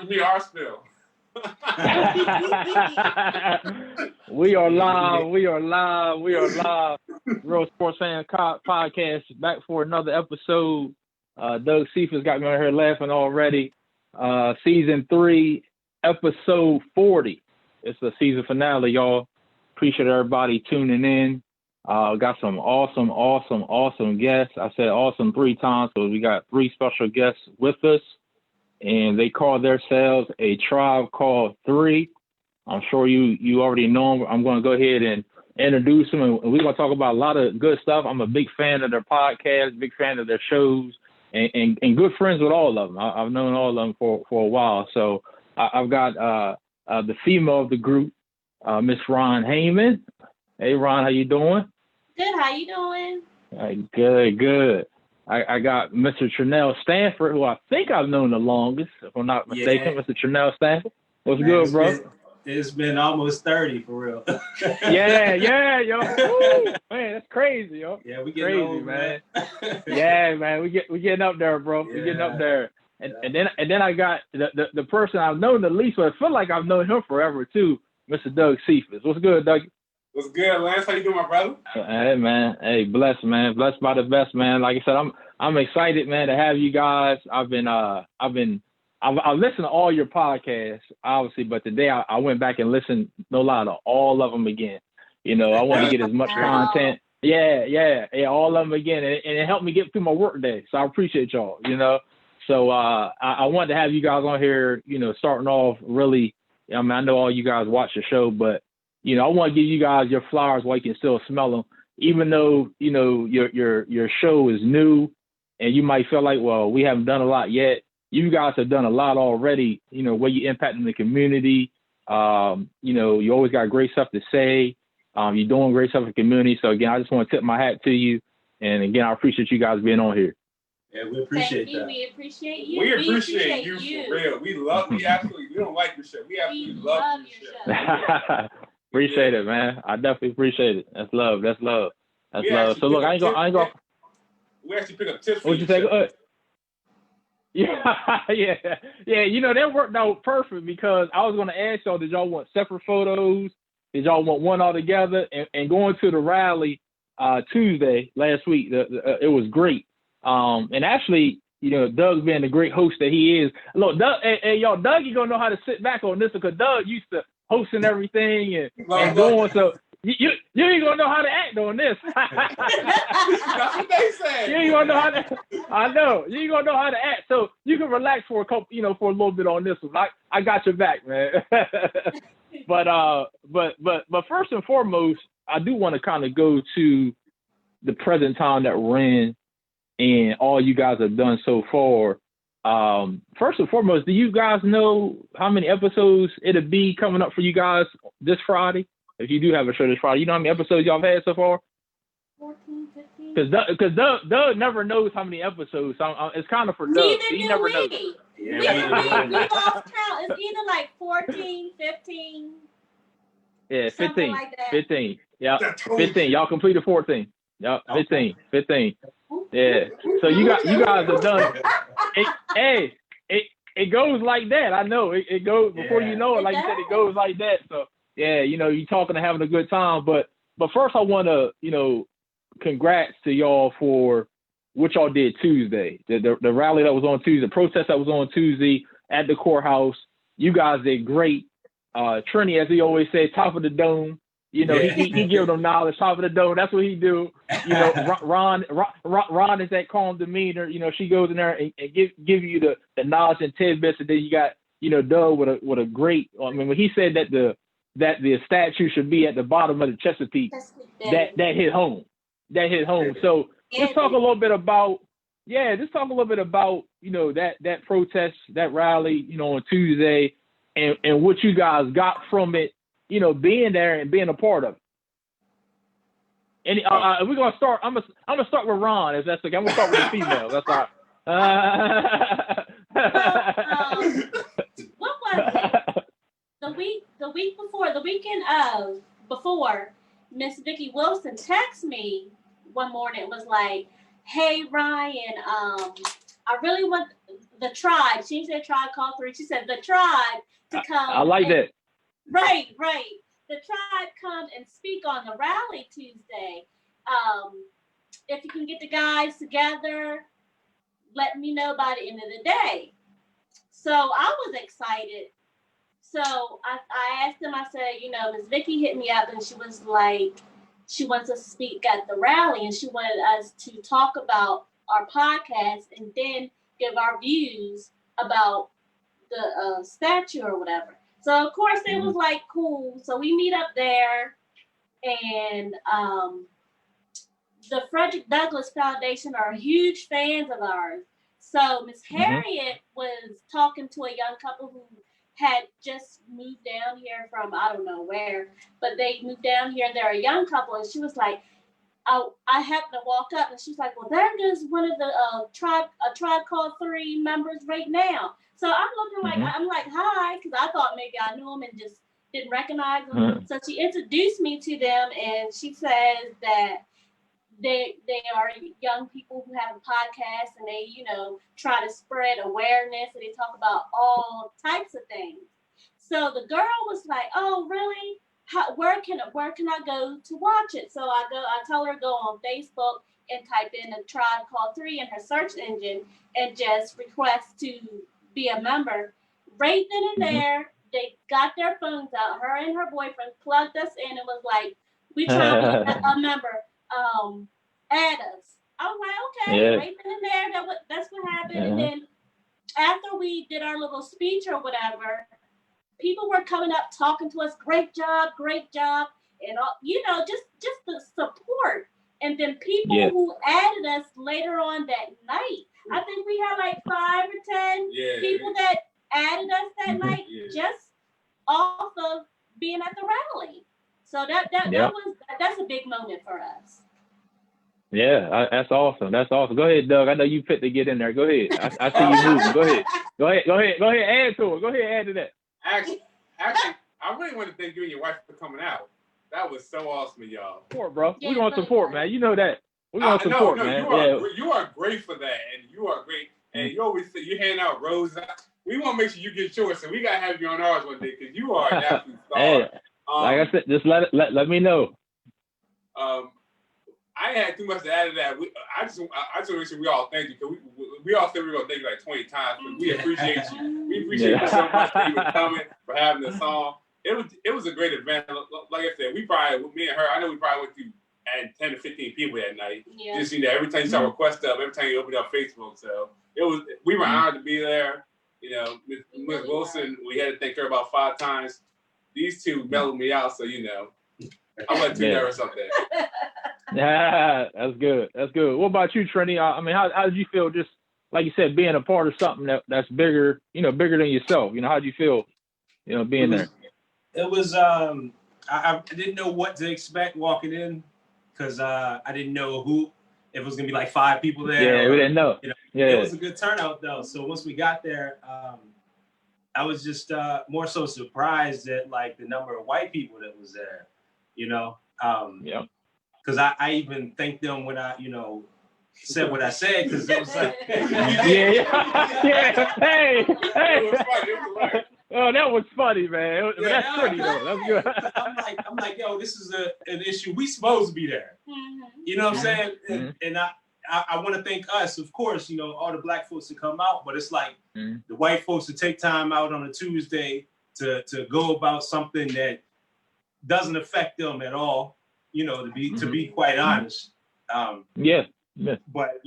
Me our spell. We are live. We are live. We are live. Real Sports Fan Podcast back for another episode. Doug Cephas got me on here laughing already. Season 3, episode 40. It's the season finale, y'all. Appreciate everybody tuning in. Got some awesome guests. I said awesome 3 times, so we got 3 special guests with us. And they call themselves a Tribe Called 3. I'm sure you already know them. I'm going to go ahead and introduce them, and we're going to talk about a lot of good stuff. I'm a big fan of their podcast, big fan of their shows, and good friends with all of them. I've known all of them for a while. So I've got the female of the group, Miss Ron Heyman. Hey, Ron, how you doing? Good. How you doing? Good. I got Mr. Trinell Stanford, who I think I've known the longest, if I'm not mistaken. Mr. Trinell Stanford. What's good, bro? It's been almost 30 for real. yeah, yo. Woo, man, that's crazy, yo. Yeah, we getting crazy, old, man. Yeah, man, we getting up there, bro. We getting up there. And then I got the person I've known the least, but I feel like I've known him forever too, Mr. Doug Cephas. What's good, Doug? What's good, Lance? How you doing, my brother? Hey, man. Hey, blessed, man. Blessed by the best, man. Like I said, I'm excited, man, to have you guys. I've listened to all your podcasts, obviously, but today I went back and listened, no lie, to all of them again. You know, I want to get as much content. Yeah, all of them again, and it helped me get through my work day. So I appreciate y'all. You know, so I wanted to have you guys on here. You know, starting off really. I mean, I know all you guys watch the show, but you know, I want to give you guys your flowers while you can still smell them, even though, you know, your show is new and you might feel like, well, we haven't done a lot yet. You guys have done a lot already, you know, where you impacting the community. You know, you always got great stuff to say. You're doing great stuff in the community. So again, I just want to tip my hat to you. And again, I appreciate you guys being on here. Yeah, we appreciate that. We appreciate you. We appreciate you for real. We don't like your show. We absolutely love your show. Appreciate it, man. I definitely appreciate it. That's love. That's love. So look, I ain't gonna. We actually pick up tips. What'd you say? Yeah. You know, that worked out perfect because I was gonna ask y'all, did y'all want separate photos? Did y'all want one all together? And going to the rally Tuesday last week, it was great. And actually, you know, Doug being the great host that he is. Look, Doug, hey, y'all, Doug, you gonna know how to sit back on this because Doug used to hosting everything and going, so you ain't gonna know how to act on this. That's what they say. You ain't gonna know how to. I know you ain't gonna know how to act, so you can relax for a couple, you know, for a little bit on this one. I got your back, man. But first and foremost, I do want to kind of go to the present time that we're in and all you guys have done so far. First and foremost, do you guys know how many episodes it'll be coming up for you guys this Friday? If you do have a show this Friday, you know how many episodes y'all have had so far? 14, 15. Because Doug never knows how many episodes. So it's kind of for Doug. Neither never knows. Yeah, we lost count. It's either like 14, 15. Yeah, 15. Like that. 15. Yeah, 15. Y'all completed 14. Yeah, 15. 15. Yeah. So you guys have done. It goes like that. I know it goes before you know it. Like you said, it goes like that. So yeah, you know, you talking and having a good time. But first, I want to, you know, congrats to y'all for what y'all did Tuesday. The rally that was on Tuesday, the protest that was on Tuesday at the courthouse. You guys did great. Trini, as he always said, top of the dome. You know, he give them knowledge, top of the dome. That's what he do. You know, Ron is that calm demeanor. You know, she goes in there and give you the knowledge and tidbits, and then you got, you know, Doug with a great. I mean, when he said that the statue should be at the bottom of the Chesapeake, that hit home. That hit home. So let's talk a little bit about. Yeah, just talk a little bit about, you know, that protest, that rally, you know, on Tuesday, and what you guys got from it. You know, being there and being a part of it. And we're gonna start. I'm gonna start with Ron, if that's okay. I'm gonna start with the female. That's all right. What was it? The weekend before, Miss Vicki Wilson texted me one morning. It was like, "Hey Ryan, I really want the tribe. She said Tribe Called 3. She said the tribe to come. I like that. Right. The tribe come and speak on the rally Tuesday. If you can get the guys together, let me know by the end of the day. So I was excited. So I asked him, I said, Ms. Vicky hit me up and she was like, she wants us to speak at the rally and she wanted us to talk about our podcast and then give our views about the statue or whatever. So of course it was like cool. So we meet up there and the Frederick Douglass Foundation are huge fans of ours. So Miss Harriet was talking to a young couple who had just moved down here from I don't know where, but they moved down here and they're a young couple. And she was like, I happened to walk up and she's like, well, there goes one of the Tribe Called 3 members right now. So I'm looking like, I'm like, hi, because I thought maybe I knew them and just didn't recognize them. So she introduced me to them and she says that they are young people who have a podcast and they, try to spread awareness and they talk about all types of things. So the girl was like, oh, really? Where can I go to watch it? So I tell her go on Facebook and type in a Tribe Called 3 in her search engine and just request to be a member. Right then and there, they got their phones out. Her and her boyfriend plugged us in and was like, we trying to be a member. Add us. I was like, okay, right then and there, that's what happened. And then after we did our little speech or whatever, people were coming up talking to us, great job, and all, just the support. And then people who added us later on that night, I think we had like 5 or 10 people that added us that night just off of being at the rally. So that's a big moment for us. Yeah, that's awesome. Go ahead, Doug. I know you fit to get in there. Go ahead. I see you moving. Go ahead. Add to it. Go ahead. Add to that. Actually, I really want to thank you and your wife for coming out. That was so awesome of y'all. Support, bro. Yeah, we're going to support, man. You know that. We're going to support, man. You are great for that, and you are great. And you always say you hand out roses. We want to make sure you get yours, so we got to have you on ours one day because you are an absolute star. Hey, like I said, just let me know. I ain't had too much to add to that. I just want to make sure we all thank you because we all said we were going to thank you like 20 times. But we appreciate you. We appreciate you so much for you coming, for having the song. It was a great event. Like I said, me and her, I know we probably went through adding 10 to 15 people that night. Yeah. Just every time you saw a request up, every time you opened up Facebook. So we were honored to be there. Ms. Wilson, we had to thank her about 5 times. These two mellowed me out, so I'm like too nervous up there. Yeah, that's good. What about you, Trini? I mean, how did you feel? Just like you said, being a part of something that's bigger, bigger than yourself. How did you feel, being there? It was. I didn't know what to expect walking in because I didn't know if it was gonna be like 5 people there. Yeah, we didn't know. It was a good turnout though. So once we got there, I was just more so surprised at like the number of white people that was there. Because I even thanked them when I, said what I said, because it was like, Hey. Oh, that was funny, man. That's pretty though. That's good. I'm like, yo, this is an issue. We supposed to be there. You know what I'm saying? And I want to thank us, of course, all the black folks to come out, but it's like the white folks to take time out on a Tuesday to go about something that doesn't affect them at all. To be quite honest. But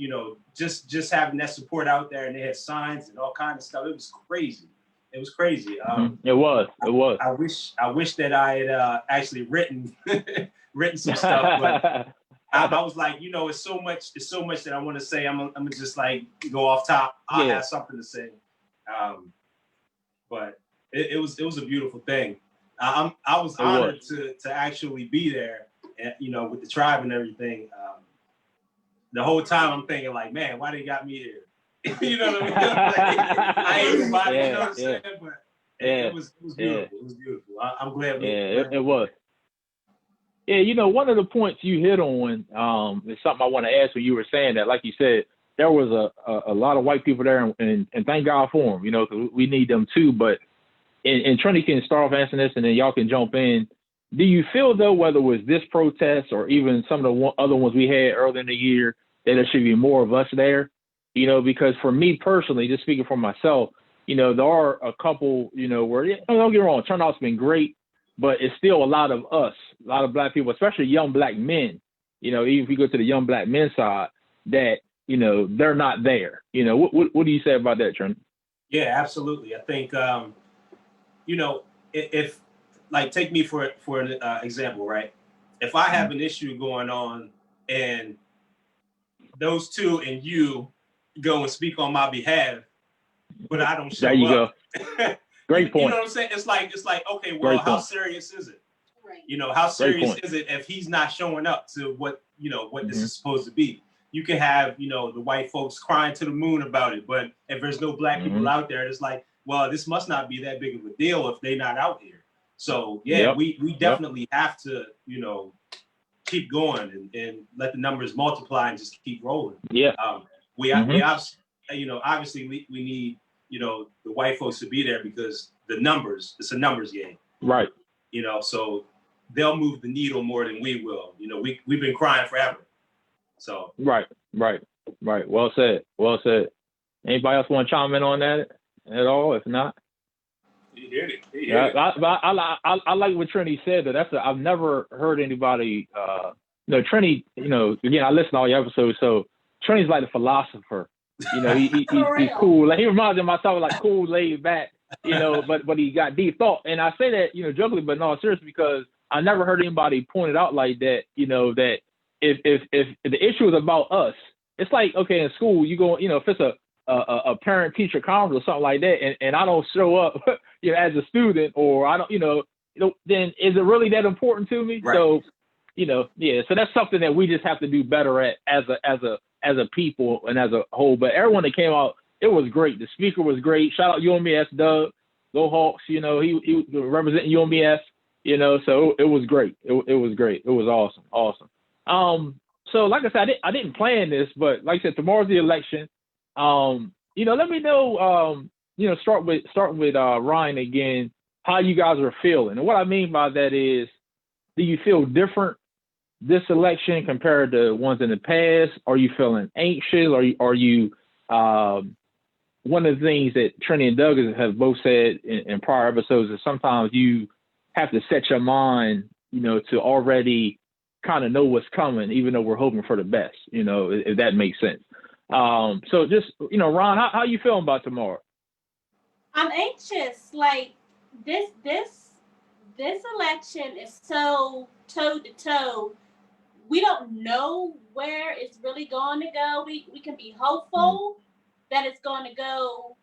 just having that support out there, and they had signs and all kinds of stuff. It was crazy. It was. I wish that I had actually written some stuff, but I was like, it's so much that I want to say. I'm gonna just like go off top. I have something to say. But it was a beautiful thing. I was honored to actually be there. With the tribe and everything, the whole time I'm thinking like, man, why they got me here? You know what I mean? I ain't nobody, you know what I'm saying? But it was beautiful. It was beautiful. I'm glad. It was. Yeah, one of the points you hit on is something I want to ask when you were saying that. Like you said, there was a lot of white people there, and thank God for them, you know, 'cause we need them too. But and Trinity can start off answering this, and then y'all can jump in. Do you feel though, whether it was this protest or even some of the other ones we had earlier in the year, that there should be more of us there? You know, because for me personally, just speaking for myself, you know, there are a couple, you know, where, don't get me wrong, turnout's been great, but it's still a lot of us, a lot of black people, especially young black men, you know, even if you go to the young black men side, that, you know, they're not there. You know, what do you say about that, Trent? Yeah, absolutely. I think, you know, if like, take me for an example, right? If I have an issue going on and those two and you go and speak on my behalf, but I don't show there you up. Go. Great point. You know what I'm saying? It's like, okay, well, how serious is it? Right. You know, how serious is it if he's not showing up to what, you know, what this is supposed to be? You can have, you know, the white folks crying to the moon about it, but if there's no black people out there, it's like, well, this must not be that big of a deal if they're not out here. So yeah, we definitely have to, you know, keep going and let the numbers multiply and just keep rolling. Yeah. We you know, obviously we need, you know, the white folks to be there because it's a numbers game. Right. You know, so they'll move the needle more than we will. You know, we've been crying forever. So Right. Well said. Anybody else want to chime in on that at all? If not, he did it. I like what Trinity said. I've never heard anybody. You know, Trinity. You know, again, I listen to all your episodes, so Trinity's like a philosopher. You know, he's cool. Like, he reminds me of myself, like cool, laid back. You know, but he got deep thought. And I say that, you know, jokingly, but no, seriously, because I never heard anybody point it out like that. You know, that if the issue is about us, it's like, okay, in school, you go, you know, if it's a parent teacher conference or something like that, and I don't show up, you know, as a student, or I don't, you know, then is it really that important to me? Right. So, you know, yeah. So that's something that we just have to do better at as a people and as a whole. But everyone that came out, it was great. The speaker was great. Shout out UMBS Doug, go Hawks. You know, he representing UMBS. You know, so it was great. It was great. It was awesome. So like I said, I didn't plan this, but like I said, tomorrow's the election. You know, let me know. You know, start with Ryan again. How you guys are feeling, and what I mean by that is, do you feel different this election compared to ones in the past? Are you feeling anxious? Are you one of the things that Trinity and Doug have both said in prior episodes is sometimes you have to set your mind, you know, to already kind of know what's coming, even though we're hoping for the best, you know, if that makes sense. So just, you know, Ron, how you feeling about tomorrow? I'm anxious. Like this election is so toe to toe. We don't know where it's really going to go. We can be hopeful that it's going to go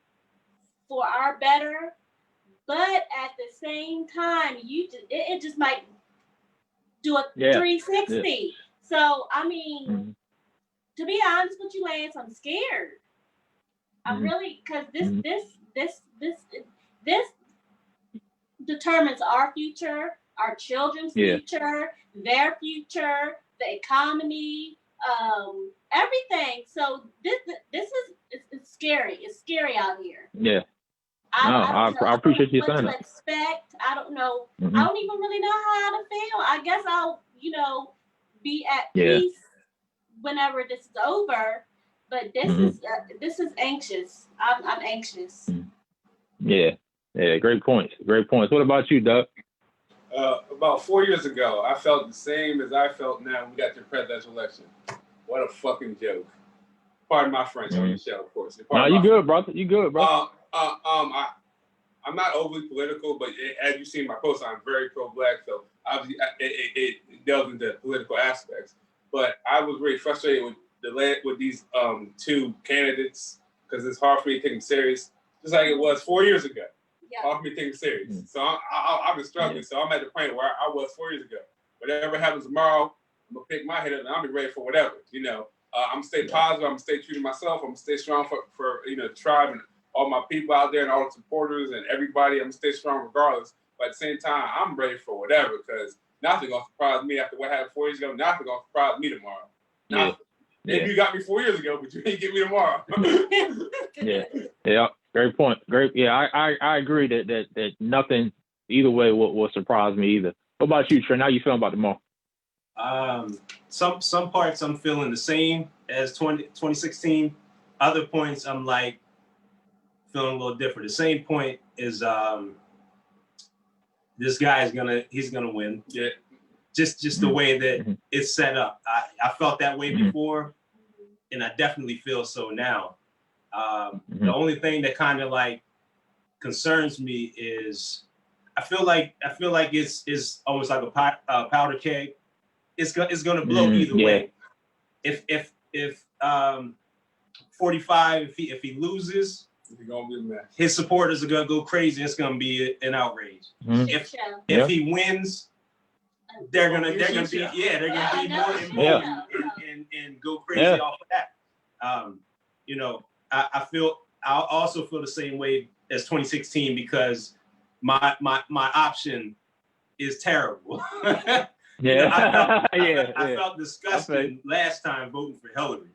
for our better, but at the same time, it just might do a 360. Yeah. So I mean, to be honest with you, Lance, I'm scared. I'm really, because this determines our future, our children's future, their future, the economy, everything. So this is it's scary. It's scary out here. Yeah. I appreciate you saying that. Expect. I don't know. I don't even really know how to feel. I guess I'll, you know, be at peace whenever this is over. But this is anxious. I'm anxious. Yeah. Great points. What about you, Doug? About 4 years ago, I felt the same as I felt now when we got the presidential election. What a fucking joke. Pardon my French on your show, of course. No, you good, brother. You good, bro. I'm not overly political, but as you've seen in my post, I'm very pro-black, so obviously it delves into political aspects. But I was really frustrated with these two candidates because it's hard for me to take them serious, just like it was 4 years ago. Yeah. Hard for me to take them serious. So I've been struggling. So I'm at the point where I was 4 years ago. Whatever happens tomorrow, I'm gonna pick my head up and I'll be ready for whatever. You know, I'm gonna stay positive. I'm gonna stay true to myself. I'm gonna stay strong for you know the tribe and all my people out there and all the supporters and everybody. I'm gonna stay strong regardless. But at the same time, I'm ready for whatever because nothing gonna surprise me after what happened 4 years ago. Nothing gonna surprise me tomorrow. Nothing. Maybe you got me 4 years ago, but you ain't get me tomorrow. Yeah. Great point. Great. Yeah, I agree that nothing either way will surprise me either. What about you, Trent? How you feeling about tomorrow? Some parts I'm feeling the same as 2016. Other points I'm like feeling a little different. The same point is this guy is gonna win. Yeah. Just the way that it's set up. I felt that way before, and I definitely feel so now. The only thing that kind of like concerns me is I feel like it's almost like a powder keg. It's gonna blow either way. If 45, if he loses, his supporters are gonna go crazy. It's gonna be an outrage. If he wins, they're gonna be more involved and go crazy off of that. You know, I also feel the same way as 2016 because my option is terrible. I felt disgusted last time voting for Hillary.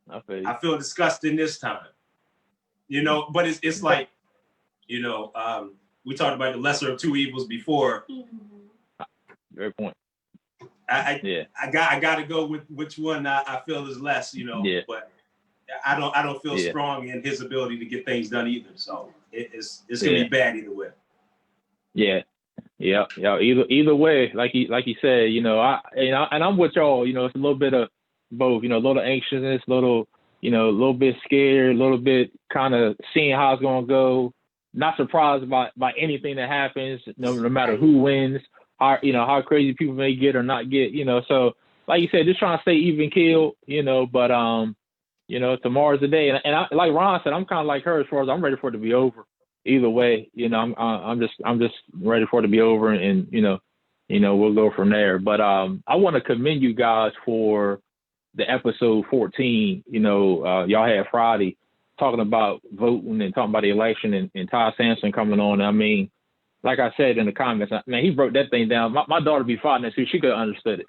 I feel disgusted this time. You know, but it's like, you know, we talked about the lesser of two evils before. Great point. I got to go with which one I feel is less, you know. But I don't feel strong in his ability to get things done either. So it's gonna be bad either way. Yeah. Either way, like you said, you know, and I'm with y'all. You know, it's a little bit of both. You know, a little anxiousness, a little bit scared, a little bit kind of seeing how it's gonna go. Not surprised by anything that happens, no matter who wins. How crazy people may get or not get. You know, so like you said, just trying to stay even keel. You know, but you know, tomorrow's the day, and I, like Ron said, I'm kind of like her as far as I'm ready for it to be over. Either way, you know, I'm just ready for it to be over, and you know, we'll go from there. But I want to commend you guys for the episode 14. You know, y'all had Friday talking about voting and talking about the election, and Ty Sampson coming on. I mean, like I said in the comments, man, he broke that thing down. My daughter be fighting it too. She could have understood it.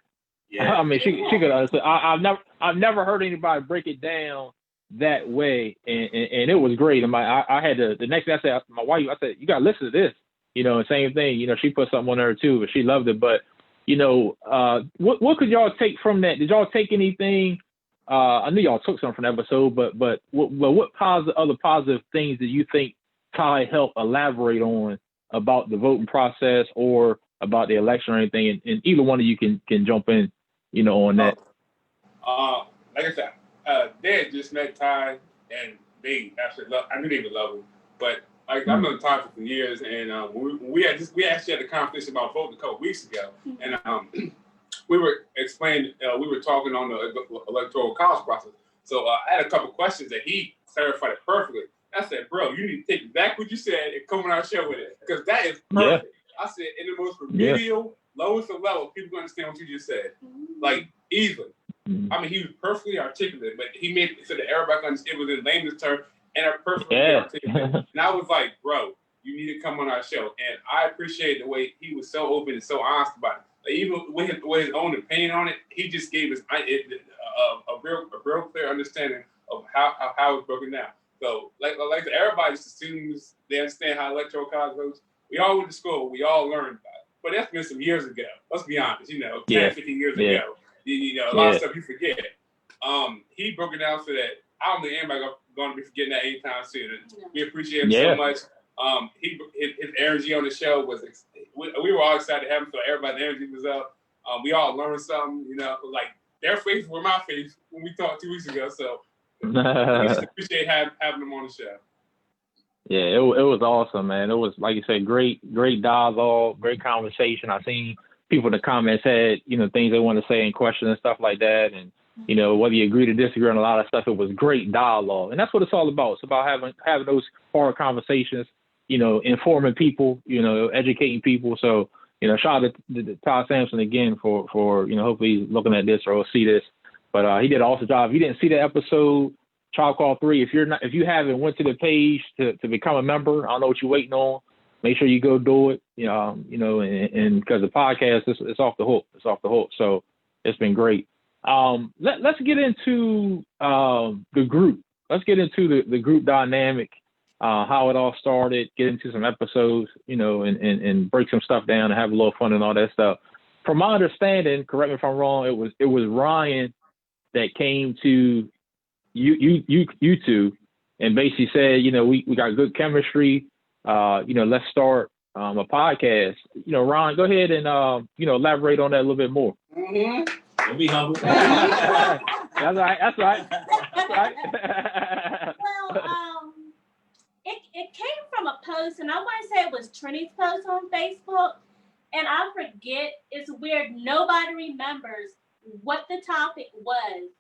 Yeah. I mean, she could have understood. I've never heard anybody break it down that way, and it was great. And I had the next day I said, my wife, I said, you gotta listen to this. You know, and same thing. You know, she put something on there too, but she loved it. But you know, what could y'all take from that? Did y'all take anything? I knew y'all took something from the episode, but what other positive things did you think Ty helped elaborate on about the voting process or about the election or anything? And either one of you can jump in, you know, on that. Like I said, they had just met Ty, and they absolutely I knew they would love him. But like I've known Ty for years, and we actually had a conversation about voting a couple weeks ago, and we were talking on the electoral college process. So I had a couple questions that he clarified it perfectly. I said, bro, you need to take back what you said and come on our show with it, because that is perfect. Yeah. I said, in the most remedial, lowest of levels, people understand what you just said, like easily. I mean, he was perfectly articulate, but he made it so that everybody could understand it was in layman's terms and perfectly articulate. And I was like, bro, you need to come on our show. And I appreciate the way he was so open and so honest about it. Like, even with his own opinion on it, he just gave us a real clear understanding of how it was broken down. So, like everybody just assumes they understand how electoral college works. We all went to school. We all learned about it. But that's been some years ago. Let's be honest. 10, 15 years ago. A lot of stuff you forget. He broke it down so that I don't think anybody going to be forgetting that anytime soon. We appreciate him so much. His energy on the show was. We were all excited to have him, so everybody's energy was up. We all learned something. Like their faces were my face when we talked 2 weeks ago. So we just appreciate having them on the show. Yeah, it was awesome, man. It was, like you said, great dialogue, great conversation. I seen people in the comments had, things they want to say and questions and stuff like that. And, whether you agree to disagree on a lot of stuff, it was great dialogue. And that's what it's all about. It's about having those hard conversations, informing people, educating people. So, shout out to Ty Sampson again for hopefully he's looking at this or will see this. But he did an awesome job. If you didn't see the episode, Tribe Call 3, if you haven't went to the page to become a member, I don't know what you're waiting on. Make sure you go do it, and because the podcast, it's off the hook. It's off the hook. So it's been great. Let's get into the group. Let's get into the group dynamic, how it all started, get into some episodes, and break some stuff down and have a little fun and all that stuff. From my understanding, correct me if I'm wrong, it was Ryan that came to you two and basically said, we got good chemistry. Let's start a podcast. Ron, go ahead and elaborate on that a little bit more. Mm-hmm. Don't be humble. That's right. Well, it came from a post, and I want to say it was Trini's post on Facebook, and I forget. It's weird. Nobody remembers what the topic was,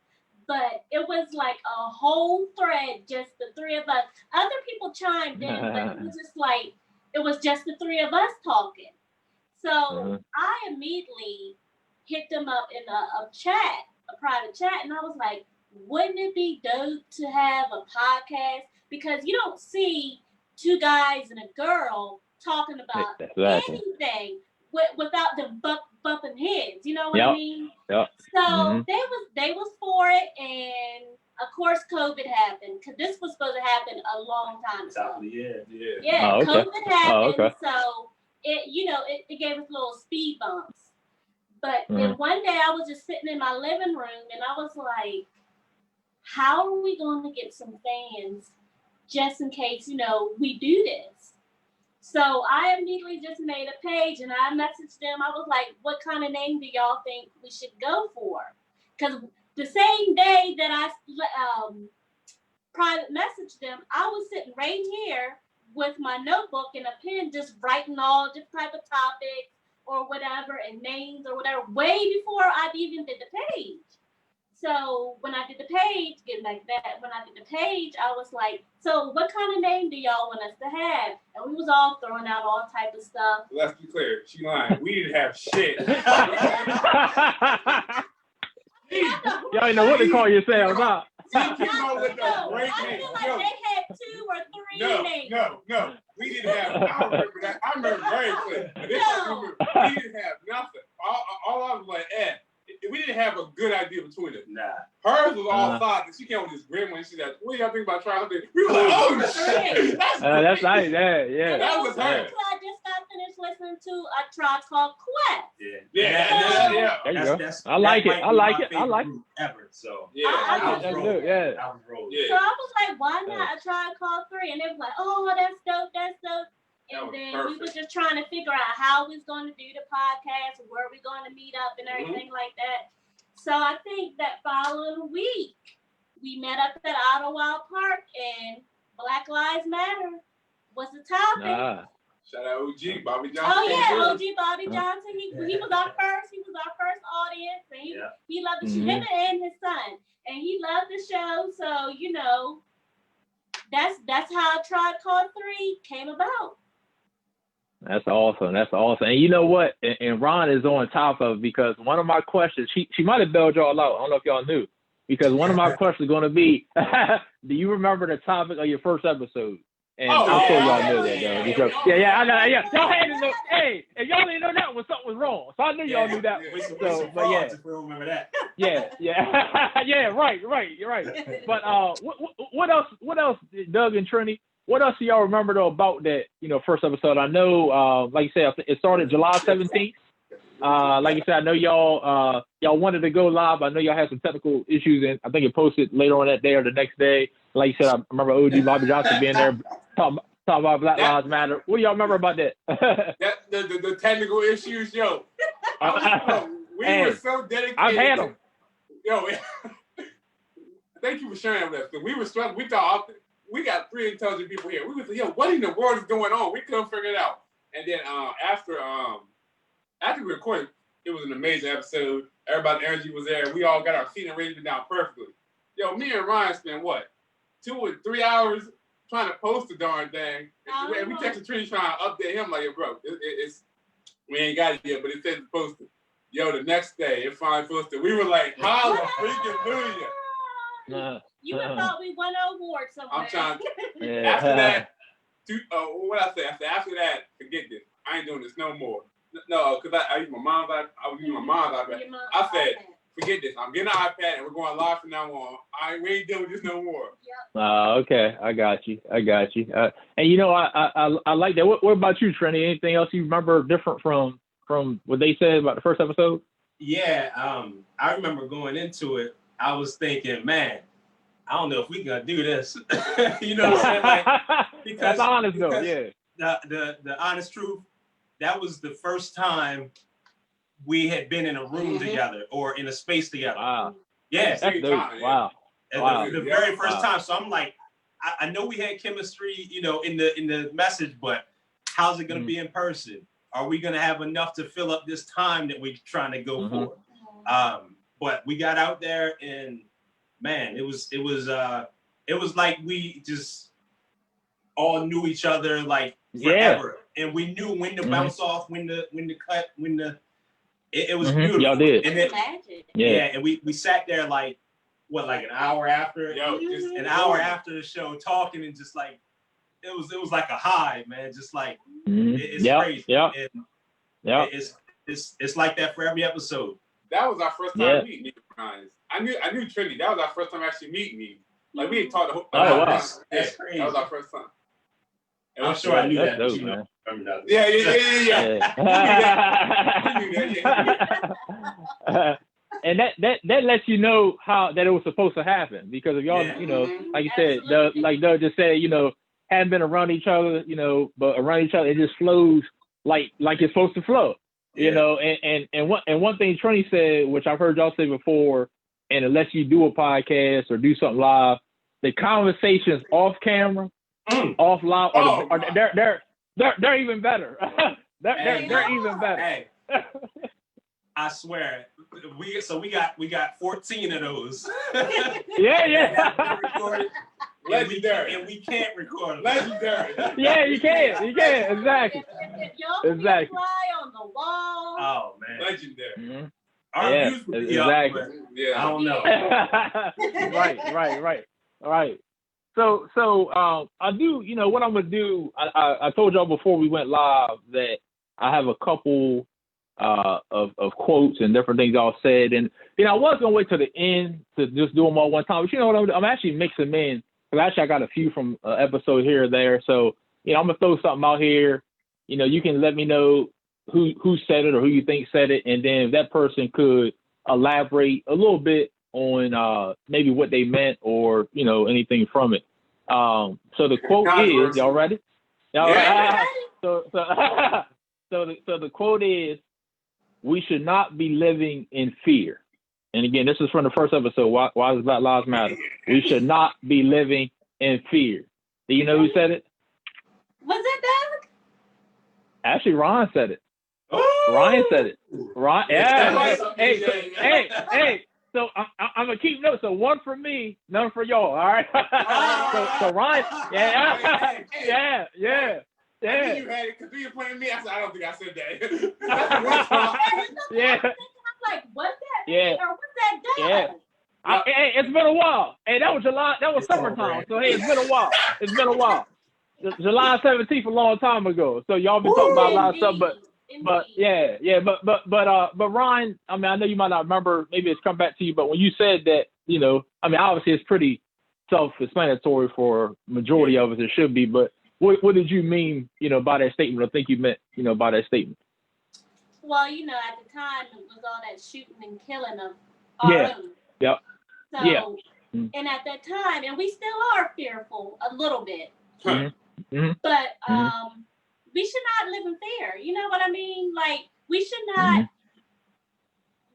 but it was like a whole thread, just the three of us. Other people chimed in, but it was just the three of us talking. So I immediately hit them up in a private chat, and I was like, wouldn't it be dope to have a podcast? Because you don't see two guys and a girl talking about anything without them bumping heads. You know what I mean? Yep. So they was for it, and of course COVID happened, because this was supposed to happen a long time ago. Yeah. Oh, okay. COVID happened, okay. so it gave us little speed bumps. But then one day I was just sitting in my living room, and I was like, how are we going to get some fans just in case, we do this? So I immediately just made a page, and I messaged them. I was like, what kind of name do y'all think we should go for? Because the same day that I private messaged them, I was sitting right here with my notebook and a pen, just writing all different type of topics or whatever, and names or whatever, way before I even did the page. So when I did the page, when I did the page, I was like, so what kind of name do y'all want us to have? And we was all throwing out all type of stuff. Let's be clear, she lying. We didn't have shit. Y'all know what to call yourselves, huh? I feel like they had 2 or 3 names. No. We didn't have. I remember that. I remember very clear. We didn't have nothing. All I was like, we didn't have a good idea between us. Nah. Hers was all thought that she came with this grim when she said, what do y'all think about trying something? We were like, oh shit. That's nice. Yeah. That was her. I just got finished listening to a Tribe Called Quest. Yeah. I like it. Ever. So yeah. I was rolling. Yeah. So I was like, why not a Tribe Called 3? And they were like, oh, that's dope. And then we were just trying to figure out how we was going to do the podcast, where we going to meet up and everything like that. So I think that following week, we met up at Ottawa Park, and Black Lives Matter was the topic. Shout out OG, Bobby Johnson. Oh yeah, OG Bobby Johnson. He was our first. He was our first audience, and he loved the show. Him and his son, and he loved the show. So that's how Tribe Called 3 came about. That's awesome. And you know what? And Ron is on top of it, because one of my questions, she might have bailed y'all out. I don't know if y'all knew, because one of my questions is going to be, do you remember the topic of your first episode? And I'm sure y'all knew that, though. Because, I know. Yeah, y'all had to know. Hey, if y'all didn't know that one, something was wrong. So I knew y'all knew that. So, but yeah. If we don't remember that. Yeah. Yeah, right. You're right. But what else, Doug and Trini? What else do y'all remember though about that, first episode? I know, like you said, it started July 17th. Like you said, I know y'all wanted to go live. I know y'all had some technical issues, and I think it posted later on that day or the next day. Like you said, I remember OG Bobby Johnson being there talking about Black Lives Matter. What do y'all remember about that? the technical issues, yo. We were so dedicated. I've had them. Yo, thank you for sharing with us. We were struggling. We thought we got 3 intelligent people here. We was like, yo, what in the world is going on? We couldn't figure it out. And then after we recorded, it was an amazing episode. Everybody's energy was there. We all got our seat arrangement down perfectly. Yo, me and Ryan spent 2 or 3 hours trying to post the darn thing. And we texted Trini trying to update him like, yo, bro, it's we ain't got it yet, but it says it's posted. Yo, the next day it finally posted. We were like, hallelujah. You would have thought we won an award somewhere. I'm trying. After that, what I say? I said, after that, forget this. I ain't doing this no more. No, because I used my mom's iPad. I was using my mom's iPad. I said, forget this. I'm getting an iPad and we're going live from now on. We ain't dealing with this no more. Okay, I got you. And you know, I like that. What about you, Trini? Anything else you remember different from what they said about the first episode? Yeah, I remember going into it. I was thinking, man, I don't know if we gonna do this. You know what I'm saying? Like, because that's honest though. Yeah. The honest truth, that was the first time we had been in a room together or in a space together. Wow. Yeah. That's dope. Wow. The very first time. So I'm like, I know we had chemistry, you know, in the message, but how's it gonna be in person? Are we gonna have enough to fill up this time that we're trying to go for? But we got out there and man, it was like we just all knew each other like forever. And we knew when to bounce off, when to cut, it was beautiful. Y'all did. And then, and we sat there like an hour after? An hour after the show talking and just like it was like a high, man. Just like it's crazy. And it's like that for every episode. That was our first time meeting me, guys. I knew Trinity. That was our first time actually meeting me. Like we had talked the whole wow. That's crazy. That was our first time. And I'm sure I knew that. Dope, you know, remember that. Yeah. And that lets you know how that it was supposed to happen, because if y'all, you know, like you said, like Doug just said, you know, hadn't been around each other, you know, but around each other, it just flows like it's supposed to flow, you know. And one thing Trini said, which I've heard y'all say before, and unless you do a podcast or do something live, the conversations off camera, off live, they're even better. they're even better. Hey. I swear, we got 14 of those. Yeah. Legendary. And we can't record them. Legendary. Yeah, you can, exactly. If y'all can fly on the wall. Oh man, legendary. Our views would be up, but I don't know. Right. So I do, you know, what I'm gonna do. I told y'all before we went live that I have a couple of quotes and different things y'all said, and you know I was gonna wait till the end to just do them all one time, but you know what, I'm actually mixing them in, because actually I got a few from episode here or there. So you know I'm gonna throw something out here. You know, you can let me know who said it or who you think said it, and then if that person could elaborate a little bit on maybe what they meant or you know anything from it. So the quote is, y'all ready? Y'all ready? So the quote is, "We should not be living in fear." And again, this is from the first episode. Why does Black Lives Matter? We should not be living in fear. Do you know who said it? Was it Doug? Actually, Ron said it. Ryan said it. Ron, Hey. So I'm gonna keep notes. So one for me, none for y'all. All right. So Ryan, yeah. I knew you had it because you pointed at me. I said, I don't think I said that. That's the worst part. I'm like, what's that? Or what's that Doug? Yeah. Hey, it's been a while. Hey, that was July. That was summertime. So hey, it's been a while. July 17th, a long time ago. So y'all been talking about a lot of stuff, but Ryan, I mean, I know you might not remember. Maybe it's come back to you, but when you said that, you know, I mean, obviously it's pretty self-explanatory for majority of us. It should be, but what did you mean, you know, by that statement? Or think you meant, you know, by that statement? Well, you know, at the time it was all that shooting and killing of our own. Yep. So, and at that time, and we still are fearful a little bit, but we should not live in fear. You know what I mean? Like, we should not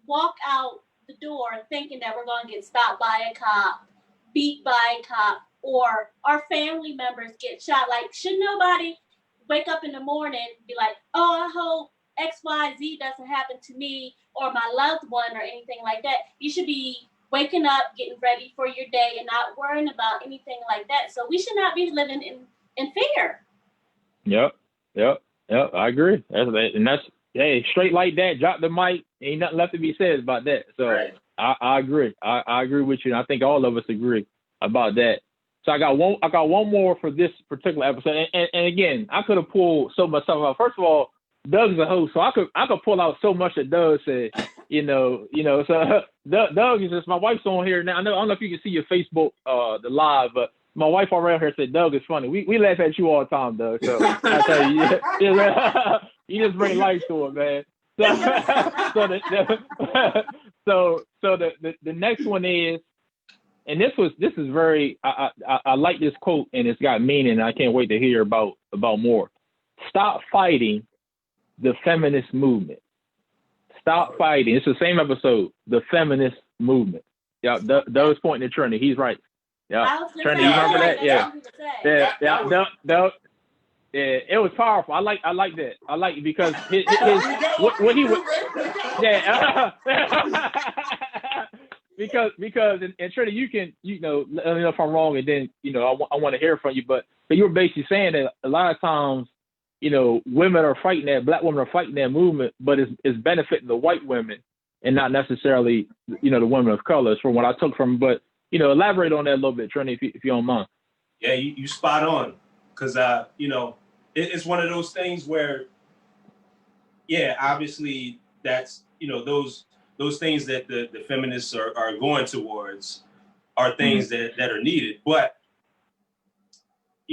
walk out the door thinking that we're going to get stopped by a cop, beat by a cop, or our family members get shot. Like, should nobody wake up in the morning and be like, oh, I hope XYZ doesn't happen to me or my loved one or anything like that. You should be waking up, getting ready for your day, and not worrying about anything like that. So we should not be living in fear. Yep. I agree. That's hey, straight like that. Drop the mic. Ain't nothing left to be said about that. So I agree. I agree with you. And I think all of us agree about that. So I got one more for this particular episode. And again, I could have pulled so much stuff out. First of all, Doug's a host, so I could pull out so much that Doug said. So Doug is just, my wife's on here now. I don't know if you can see your Facebook, the live, but my wife already here said Doug is funny. We laugh at you all the time, Doug. So I tell you, you just bring life to it, man. So the next one is, and this is very, I like this quote, and it's got meaning, and I can't wait to hear about more. Stop fighting the feminist movement. Stop fighting. It's the same episode. The feminist movement. Yeah, Doug's pointing to Trinity. He's right. Yeah, Trinity, you remember that? Yeah. It was powerful. I like that. I like it because his what he was. Yeah. because and Trinity, you can let me know if I'm wrong, and then I want to hear from you. But you were basically saying that a lot of times, women are fighting that, black women are fighting that movement, but it's benefiting the white women and not necessarily, the women of color. From what I took from, but, elaborate on that a little bit, Trinity, if you don't mind. Yeah, you spot on. Because, it's one of those things where, yeah, obviously that's, those things that the feminists are going towards are things that are needed. But,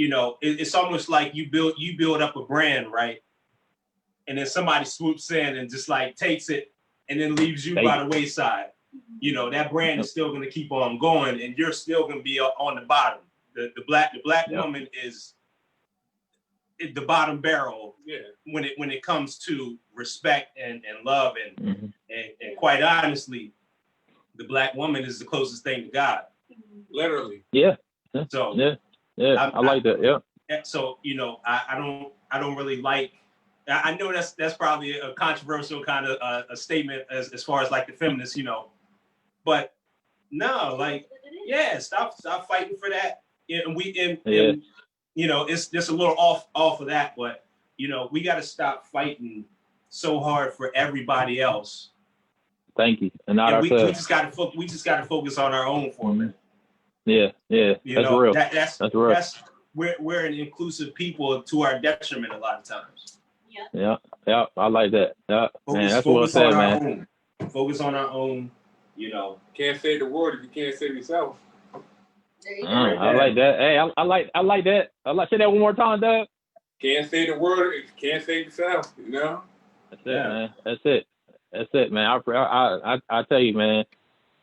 it's almost like you build up a brand, right? And then somebody swoops in and just like takes it and then leaves you by the wayside. That brand is still going to keep on going, and you're still going to be on the bottom. The black woman is the bottom barrel when it comes to respect and love and quite honestly, the black woman is the closest thing to God. Literally. Yeah. So I like that. Yeah. So I don't really like. I know that's probably a controversial kind of a statement as far as like the feminists, but no, like stop fighting for that. And it's just a little off of that, but we got to stop fighting so hard for everybody else. Thank you. And not we just got to focus on our own for a minute. Yeah. That's real. That's real. We're an inclusive people to our detriment a lot of times. Yeah. I like that. Yeah, man, that's well said, man. Focus on our own. Can't say the word if you can't save yourself. I like that. Hey, I like that. Say that one more time, Doug. Can't say the word if you can't save yourself. That's it, man. That's it, man. I tell you, man.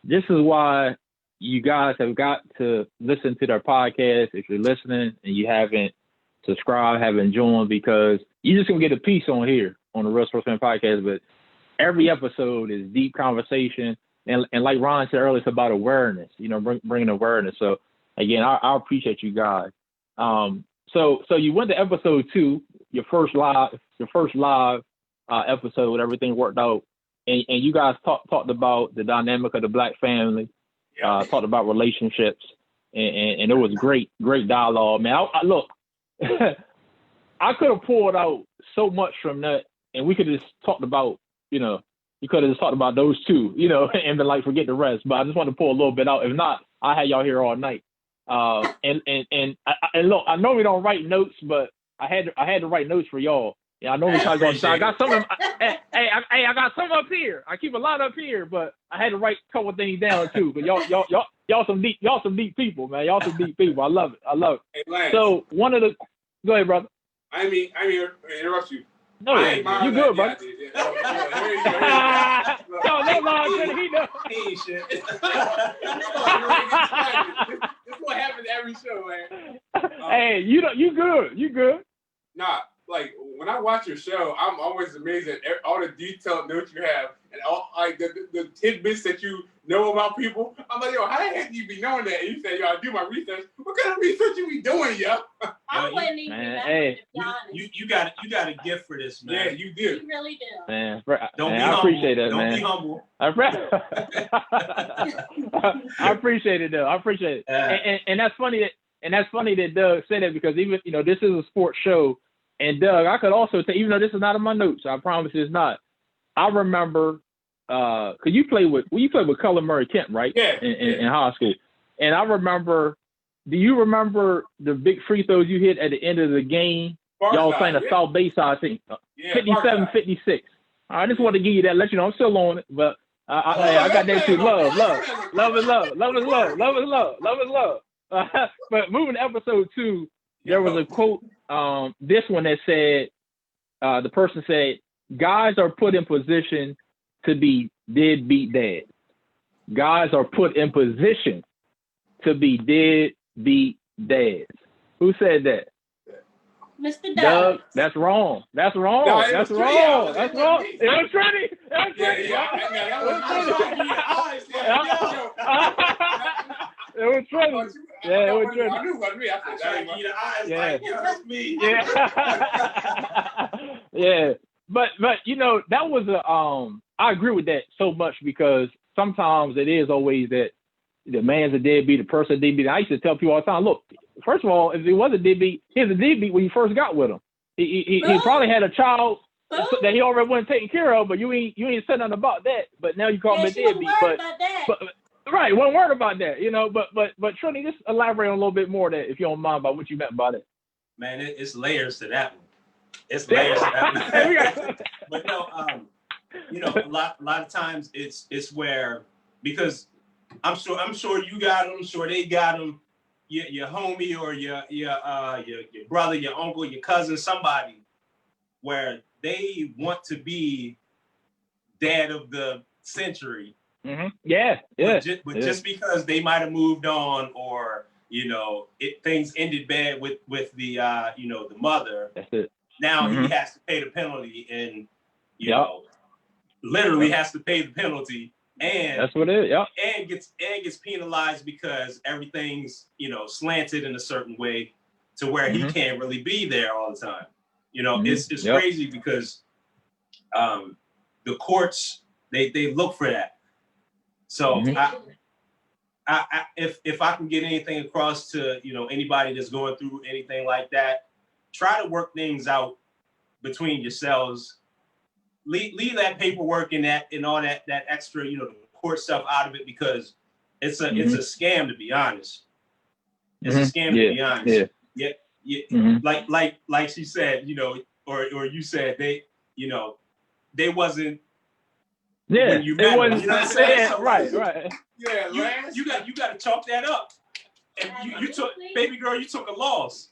This is why you guys have got to listen to their podcast. If you're listening and you haven't subscribed, haven't joined, because you're just gonna get a piece on here on the Real Sportsman Podcast. But every episode is deep conversation, and like Ron said earlier, it's about awareness. Bringing awareness. So again, I appreciate you guys. So you went to episode 2, your first live episode. Everything worked out, and you guys talked about the dynamic of the black family. Talked about relationships, and it was great dialogue, man. Look, I could have pulled out so much from that, and we could have just talked about, you could have just talked about those two, and then like forget the rest. But I just want to pull a little bit out. If not, I had y'all here all night. And look, I know we don't write notes, but I had to write notes for y'all. Yeah, I know we talk about. I got some. I got some up here. I keep a lot up here, but I had to write a couple things down too. But y'all some deep people, man. Y'all some deep people. I love it. Hey, Lance, so go ahead, brother. I mean, interrupt you. No, you good, bro. No, he knows. He ain't shit. This is what happens every show, man. Hey, you good. Nah, like when I watch your show, I'm always amazed at all the detailed notes you have and all like the tidbits that you know about people. I'm like, yo, how the heck do you be knowing that? And you say, yo, I do my research. What kind of research you be doing, yo? I wouldn't even remember, to be honest. You got a gift for this, man. Yeah, you do. You really do. Man, I appreciate that, man. Don't be humble. I appreciate it, though. I appreciate it. And that's funny that Doug said that, because even this is a sports show. And Doug, I could also tell, even though this is not in my notes, I promise it's not. I remember, cause you played with Cullen Murray Kemp, right? Yeah. In high school. And I remember, do you remember the big free throws you hit at the end of the game? Y'all playing a South Bayside thing, 57-56. I just want to give you that, let you know I'm still on it. But I got that too. Love is love. Love is love. Love is love. Love is love. Love is love. But moving to episode 2, there was a quote. This one that said, the person said, "Guys are put in position to be deadbeat dads. Guys are put in position to be deadbeat dads." Who said that? Mr. Doug. That's wrong. That's wrong. No, that's was wrong. Trini. That's wrong. It was Trini. It was Trini. It was Trini. Yeah, it was Trini. I knew it was me. I said, the eyes Yeah. like, yo, that's me. Yeah. Yeah. But you know, that was I agree with that so much, because sometimes it is always that the man's a deadbeat, the person a deadbeat. I used to tell people all the time, look, first of all, if he was a deadbeat, he was a deadbeat when you first got with him. He probably had a child that he already wasn't taking care of, but you ain't said nothing about that. But now you call him a deadbeat. But right, one word about that, you know. But Trini, just elaborate on a little bit more that, if you don't mind, about what you meant by that. Man, it's layers to that one. It's layers to that one. But no, you know, a lot of times it's where, because I'm sure you got them, I'm sure they got them. Your homie or your brother, your uncle, your cousin, somebody where they want to be dad of the century. Mm-hmm. Yeah. But just because they might have moved on, or you know, things ended bad with the you know, the mother. That's it. Now he has to pay the penalty, and you know, literally has to pay the penalty. And that's what it is. Yeah. And gets penalized because everything's, you know, slanted in a certain way to where he can't really be there all the time. You know, it's crazy because the courts they look for that. So if I can get anything across to, you know, anybody that's going through anything like that, try to work things out between yourselves. Leave that paperwork and all that extra, you know, the court stuff out of it, because it's a scam, to be honest. It's a scam, to be honest. Yeah. Like she said, you know, or you said, they, you know, they wasn't. Yeah. When you met them, you know what I'm saying? So, right. Yeah. You got to chalk that up. And you took, baby girl, you took a loss.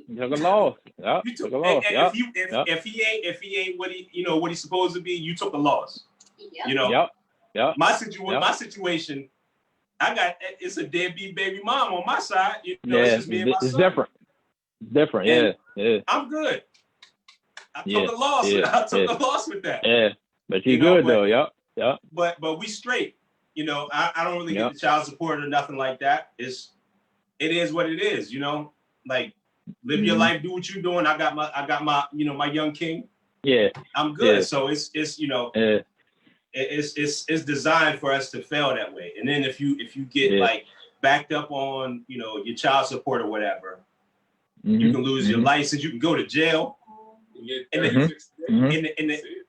You took a loss. Yeah. You took a loss. If he ain't what he, you know, what he's supposed to be, you took a loss. Yep. You know. Yep. My situation, it's a deadbeat baby mom on my side. You know, it's just me and my son. It's different. Yeah. I'm good. I took a loss. I took a loss with that. Yeah. But you're good though. Yep. But we straight. You know, I don't really get the child support or nothing like that. It is what it is. You know, like. Live your life, do what you're doing. I got my, you know, my young king. Yeah. I'm good. Yeah. So it's you know, it's designed for us to fail that way. And then if you get like backed up on, you know, your child support or whatever, you can lose your license, you can go to jail. And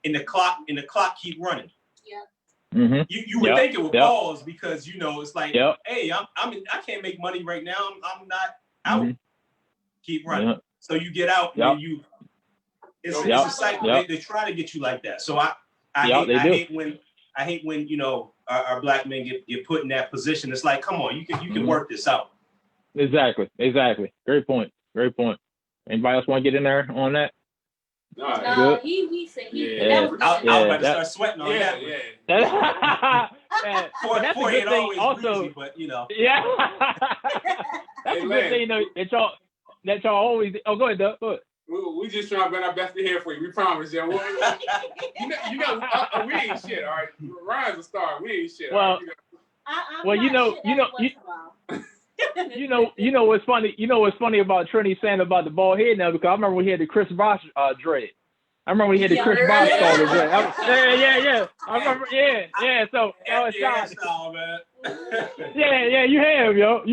the clock keep running. Yeah. You would think it would pause, because you know it's like, hey, I can't make money right now. I'm not out. Keep running. So you get out and it's a cycle. They try to get you like that. So I hate when you know our black men get put in that position. It's like, come on, you can work this out. Exactly. Great point. Anybody else want to get in there on that? No, he said he. I was about to start sweating on that. Yeah. That's a good thing also, breezy, but you know. Yeah. That's a good thing, you know, that y'all always. Oh, go ahead, Doug. Go ahead. We just trying to bring our best to here for you. We promise, you. You know, we ain't shit. All right, Ryan's a star. We ain't shit. Well, right? You know what's funny. You know what's funny about Trini saying about the bald head now, because I remember when he had the Chris Bosh dread. I remember when he had the Chris Bosh started dread. Yeah. I remember. Yeah. So yeah. You have, yo.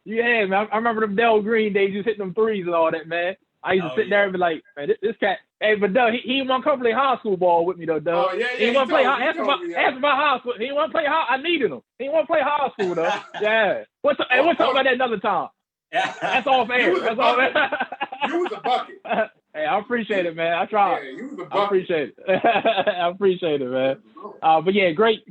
You have, man. I remember them Del Green days, just hitting them threes and all that, man. I used to sit there and be like, man, this cat. Hey, but Doug, he won't come play high school ball with me though, Doug. Oh, yeah. He won't play. Ask about high school. He won't play high. I needed him. He won't play high school though. Yeah. We'll talk about that another time. That's off air. That's off air. You was a bucket. Hey, I appreciate it, man. I tried. Yeah, you was I appreciate it. I appreciate it, man. But yeah, great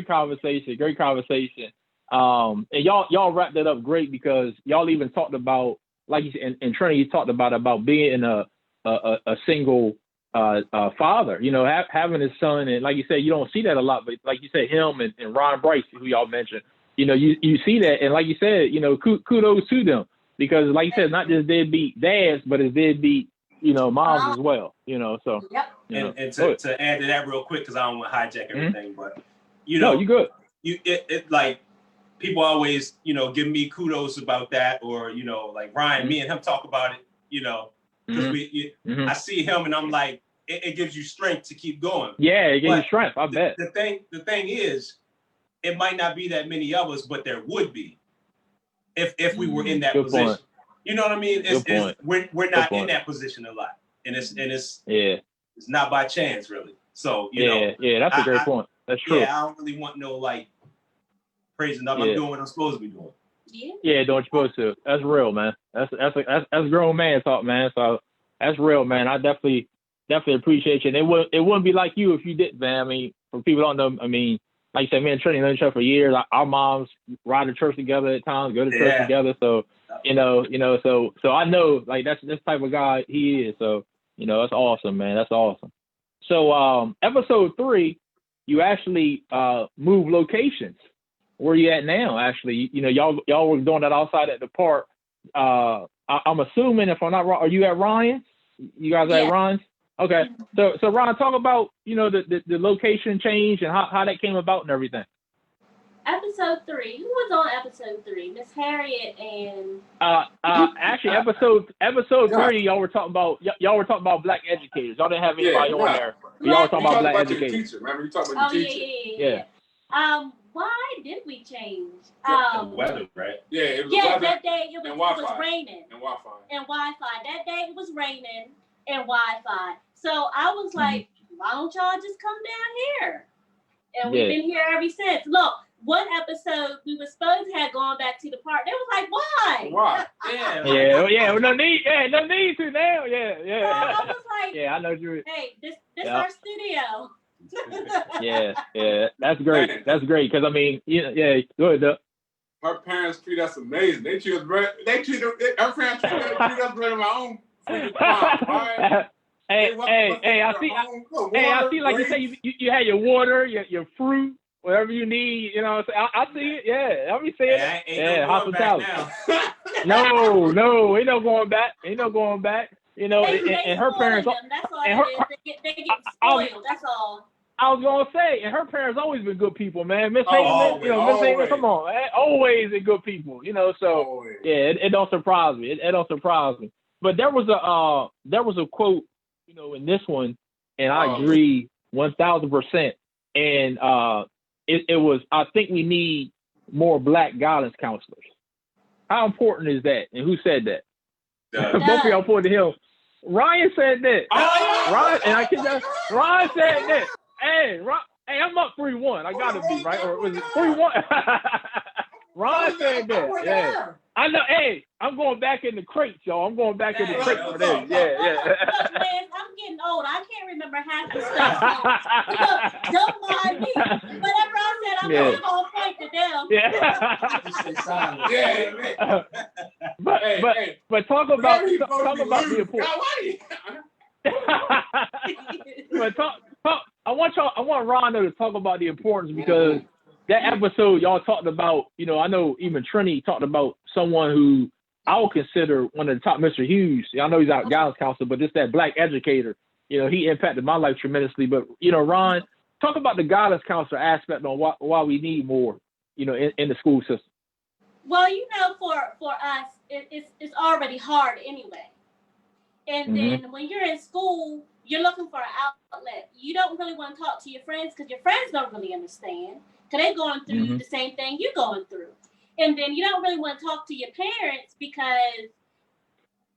conversation. Great conversation. And y'all wrapped it up great because y'all even talked about, like you said, and Trinity talked about being a single father. You know, having his son, and like you said, you don't see that a lot. But like you said, him and Ron Bryce, who y'all mentioned, you know, you see that, and like you said, you know, kudos to them because, like you said, not just deadbeat dads, but it's deadbeat, you know, moms as well. You know, so. Yep. And to add to that real quick, because I don't want to hijack everything, but you know, you good. It like people always, you know, give me kudos about that, or you know, like Ryan, me and him talk about it, you know, because I see him and I'm like, it gives you strength to keep going. Yeah, it gives you strength. I bet. The thing is, it might not be that many of us, but there would be if we were in that position. Point. You know what I mean? We're not in that position a lot, and it's not by chance really. So you know, that's a great point. That's true. Yeah, I don't really want no like praising up. I'm doing what I'm supposed to be doing. Yeah, doing what you're supposed to. That's real, man. That's grown man talk, man. So that's real, man. I definitely appreciate you. And it wouldn't be like you if you didn't, man. I mean, for people who don't know, I mean, like you said, me and Trinity known each other for years. Our moms ride to church together at times, go to church together. So you know, so I know like that's this type of guy he is. So you know, that's awesome, man. That's awesome. So episode 3, you actually moved locations. Where you at now? Actually, you know, y'all were doing that outside at the park. I'm assuming, if I'm not wrong, are you at Ryan's? You guys are at Ryan's? Okay. So Ryan, talk about, you know, the location change and how that came about and everything. Episode 3. Who was on episode 3? Miss Harriet and. Actually, episode 3, y'all were talking about black educators. Y'all didn't have anybody on there. Y'all were talking about black educators. Teacher. Remember, you talked about your teacher. Yeah. Why did we change? The weather, right? Yeah, it was weather. That day it was raining. And Wi-Fi. That day it was raining and Wi-Fi. So I was like, why don't y'all just come down here? And we've been here ever since. Look, one episode we were supposed to have gone back to the park. They was like, why? Why? Yeah. No need to now. Yeah. So I was like, I know you. Hey, this our studio. Yeah, that's great. That's great because I mean, go ahead, Doug. Her parents treat us amazing. Her parents treat us better than my own. Right? Hey, I see. Like you say, you had your water, your fruit, whatever you need. You know, I see it. Yeah, I be seeing it. Yeah, hospitality. No, ain't no going back. You know, and her parents. That's all it is. They get spoiled. That's all. I was gonna say, and her parents always been good people, man. Miss Hayden, Miss Hayden, come on, always been good people, you know. So always. It don't surprise me. It don't surprise me. But there was a quote, you know, in this one, and I agree 1,000%. And it was, I think we need more black guidance counselors. How important is that? And who said that? Both of y'all pointed to him. Ryan said that. Ryan said that. Hey, I'm up 3-1. I gotta be right, or was it 3-1? Ron said that. Yeah, I know. Hey, I'm going back in the crates, y'all. I'm going back in the crates for this. Yeah. Look, man, I'm getting old. I can't remember half the stuff. So don't mind me. Whatever I said, I'm going to point to them. Yeah. But talk about the importance. But I want Ron to talk about the importance, because that episode y'all talked about, you know, I know even Trinity talked about someone who I would consider one of the top, Mr. Hughes. I know he's out guidance counselor, but just that black educator, you know, he impacted my life tremendously. But, you know, Ron, talk about the guidance counselor aspect on why we need more, you know, in the school system. Well, you know, for us, it's already hard anyway. And then when you're in school, you're looking for an outlet. You don't really want to talk to your friends because your friends don't really understand, because they're going through the same thing you're going through. And then you don't really want to talk to your parents because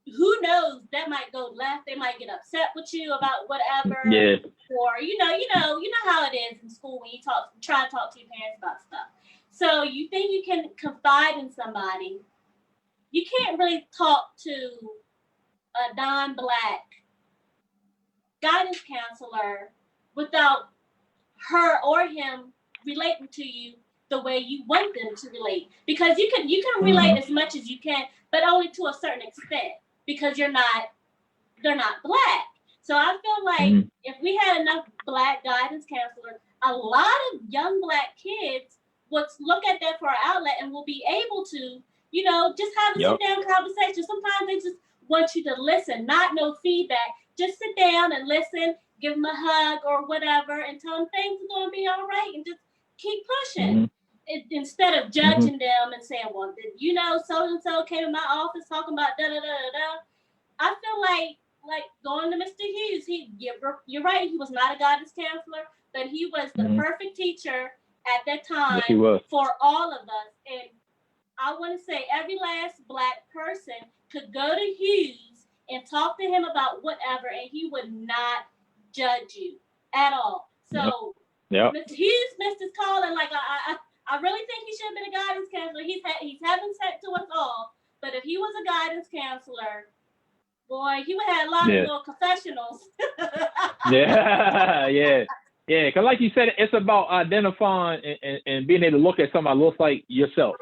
who knows, that might go left. They might get upset with you about whatever. Yeah. Or you know how it is in school when you try to talk to your parents about stuff. So you think you can confide in somebody. You can't really talk to a non-black guidance counselor without her or him relating to you the way you want them to relate. Because you can relate as much as you can, but only to a certain extent, because they're not Black. So I feel like if we had enough Black guidance counselors, a lot of young Black kids would look at that for an outlet and will be able to, just have a sit-down conversation. Sometimes they just want you to listen, not no feedback. Just sit down and listen, give them a hug or whatever, and tell them things are going to be all right, and just keep pushing. Instead of judging them and saying, well, so-and-so came to my office talking about da-da-da-da-da. I feel like going to Mr. Hughes, you're right, he was not a guidance counselor, but he was the perfect teacher at that time for all of us. And I want to say every last Black person could go to Hughes and talk to him about whatever, and he would not judge you at all. So Mr. Hughes missed his call, and I really think he should have been a guidance counselor. He's heaven sent to us all. But if he was a guidance counselor, boy, he would have had a lot of little confessionals. Yeah. Because like you said, it's about identifying and being able to look at somebody that looks like yourself.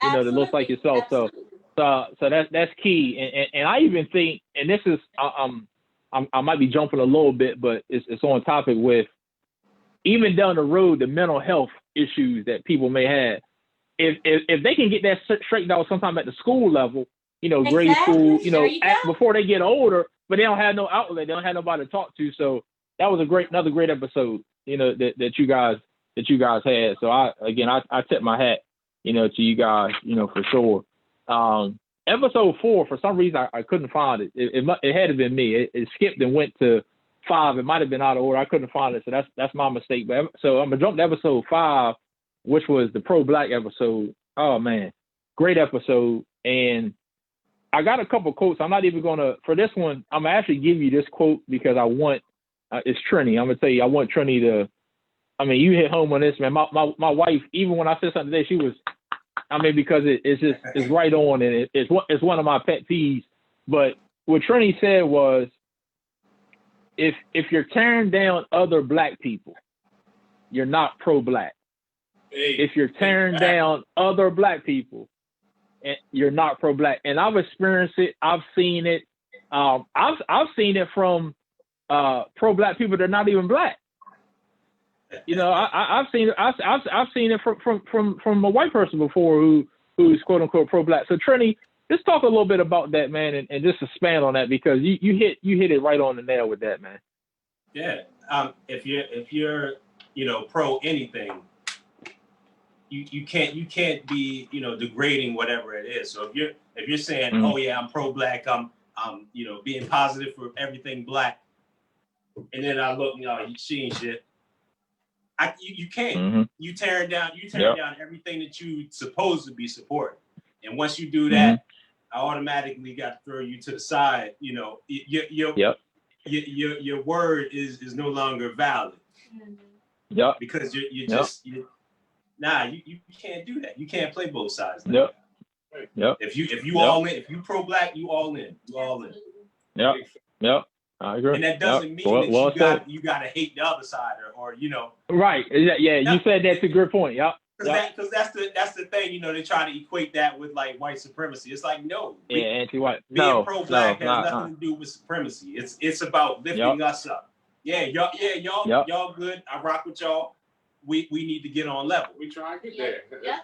That looks like yourself. Absolutely. So that's key. And I even think, and this is I might be jumping a little bit, but it's on topic with even down the road, the mental health issues that people may have. If they can get that straightened out sometime at the school level, grade school, before they get older, but they don't have no outlet, they don't have nobody to talk to. So that was another great episode, that you guys had. So I tip my hat, to you guys, for sure. Episode 4, for some reason I couldn't find it. It had to been me. It skipped and went to 5. It might have been out of order. I couldn't find it, so that's my mistake. But so I'm gonna jump to episode 5, which was the pro-Black episode. Oh man, great episode. And I got a couple quotes. I'm not even gonna, for this one, I'm gonna actually give you this quote because I want it's Trini. I'm gonna tell you, I want Trini to. I mean, you hit home on this, man. My wife, even when I said something today, she was. Because it's right on, and it's one of my pet peeves. But what Trini said was, if you're tearing down other Black people, you're not pro-Black. Hey, if you're tearing down other Black people, you're not pro-Black. And I've experienced it. I've seen it. I've seen it from pro-Black people that are not even Black. I've seen it from a white person before who's quote unquote pro-Black. So Trini, just talk a little bit about that, man, and just expand on that, because you hit it right on the nail with that, man. Yeah. If you're pro anything, you can't be degrading whatever it is. So if you're saying oh yeah, I'm pro-Black, I'm being positive for everything Black, and then I look, she ain't shit. You can't. You tear down everything that you supposed to be supporting, and once you do that, I automatically got to throw you to the side. Your word is no longer valid. Because you can't do that. You can't play both sides. If you all in, if you pro-Black, you all in. You all in. Yep. I agree. And that doesn't mean that you gotta hate the other side or Right. Yeah. You said that's a good point. Yep. Because that's the thing. They try to equate that with like white supremacy. It's like no. Anti-white. Being pro-Black has nothing to do with supremacy. It's about lifting us up. Y'all good. I rock with y'all. We need to get on level. We try to get there. Yeah.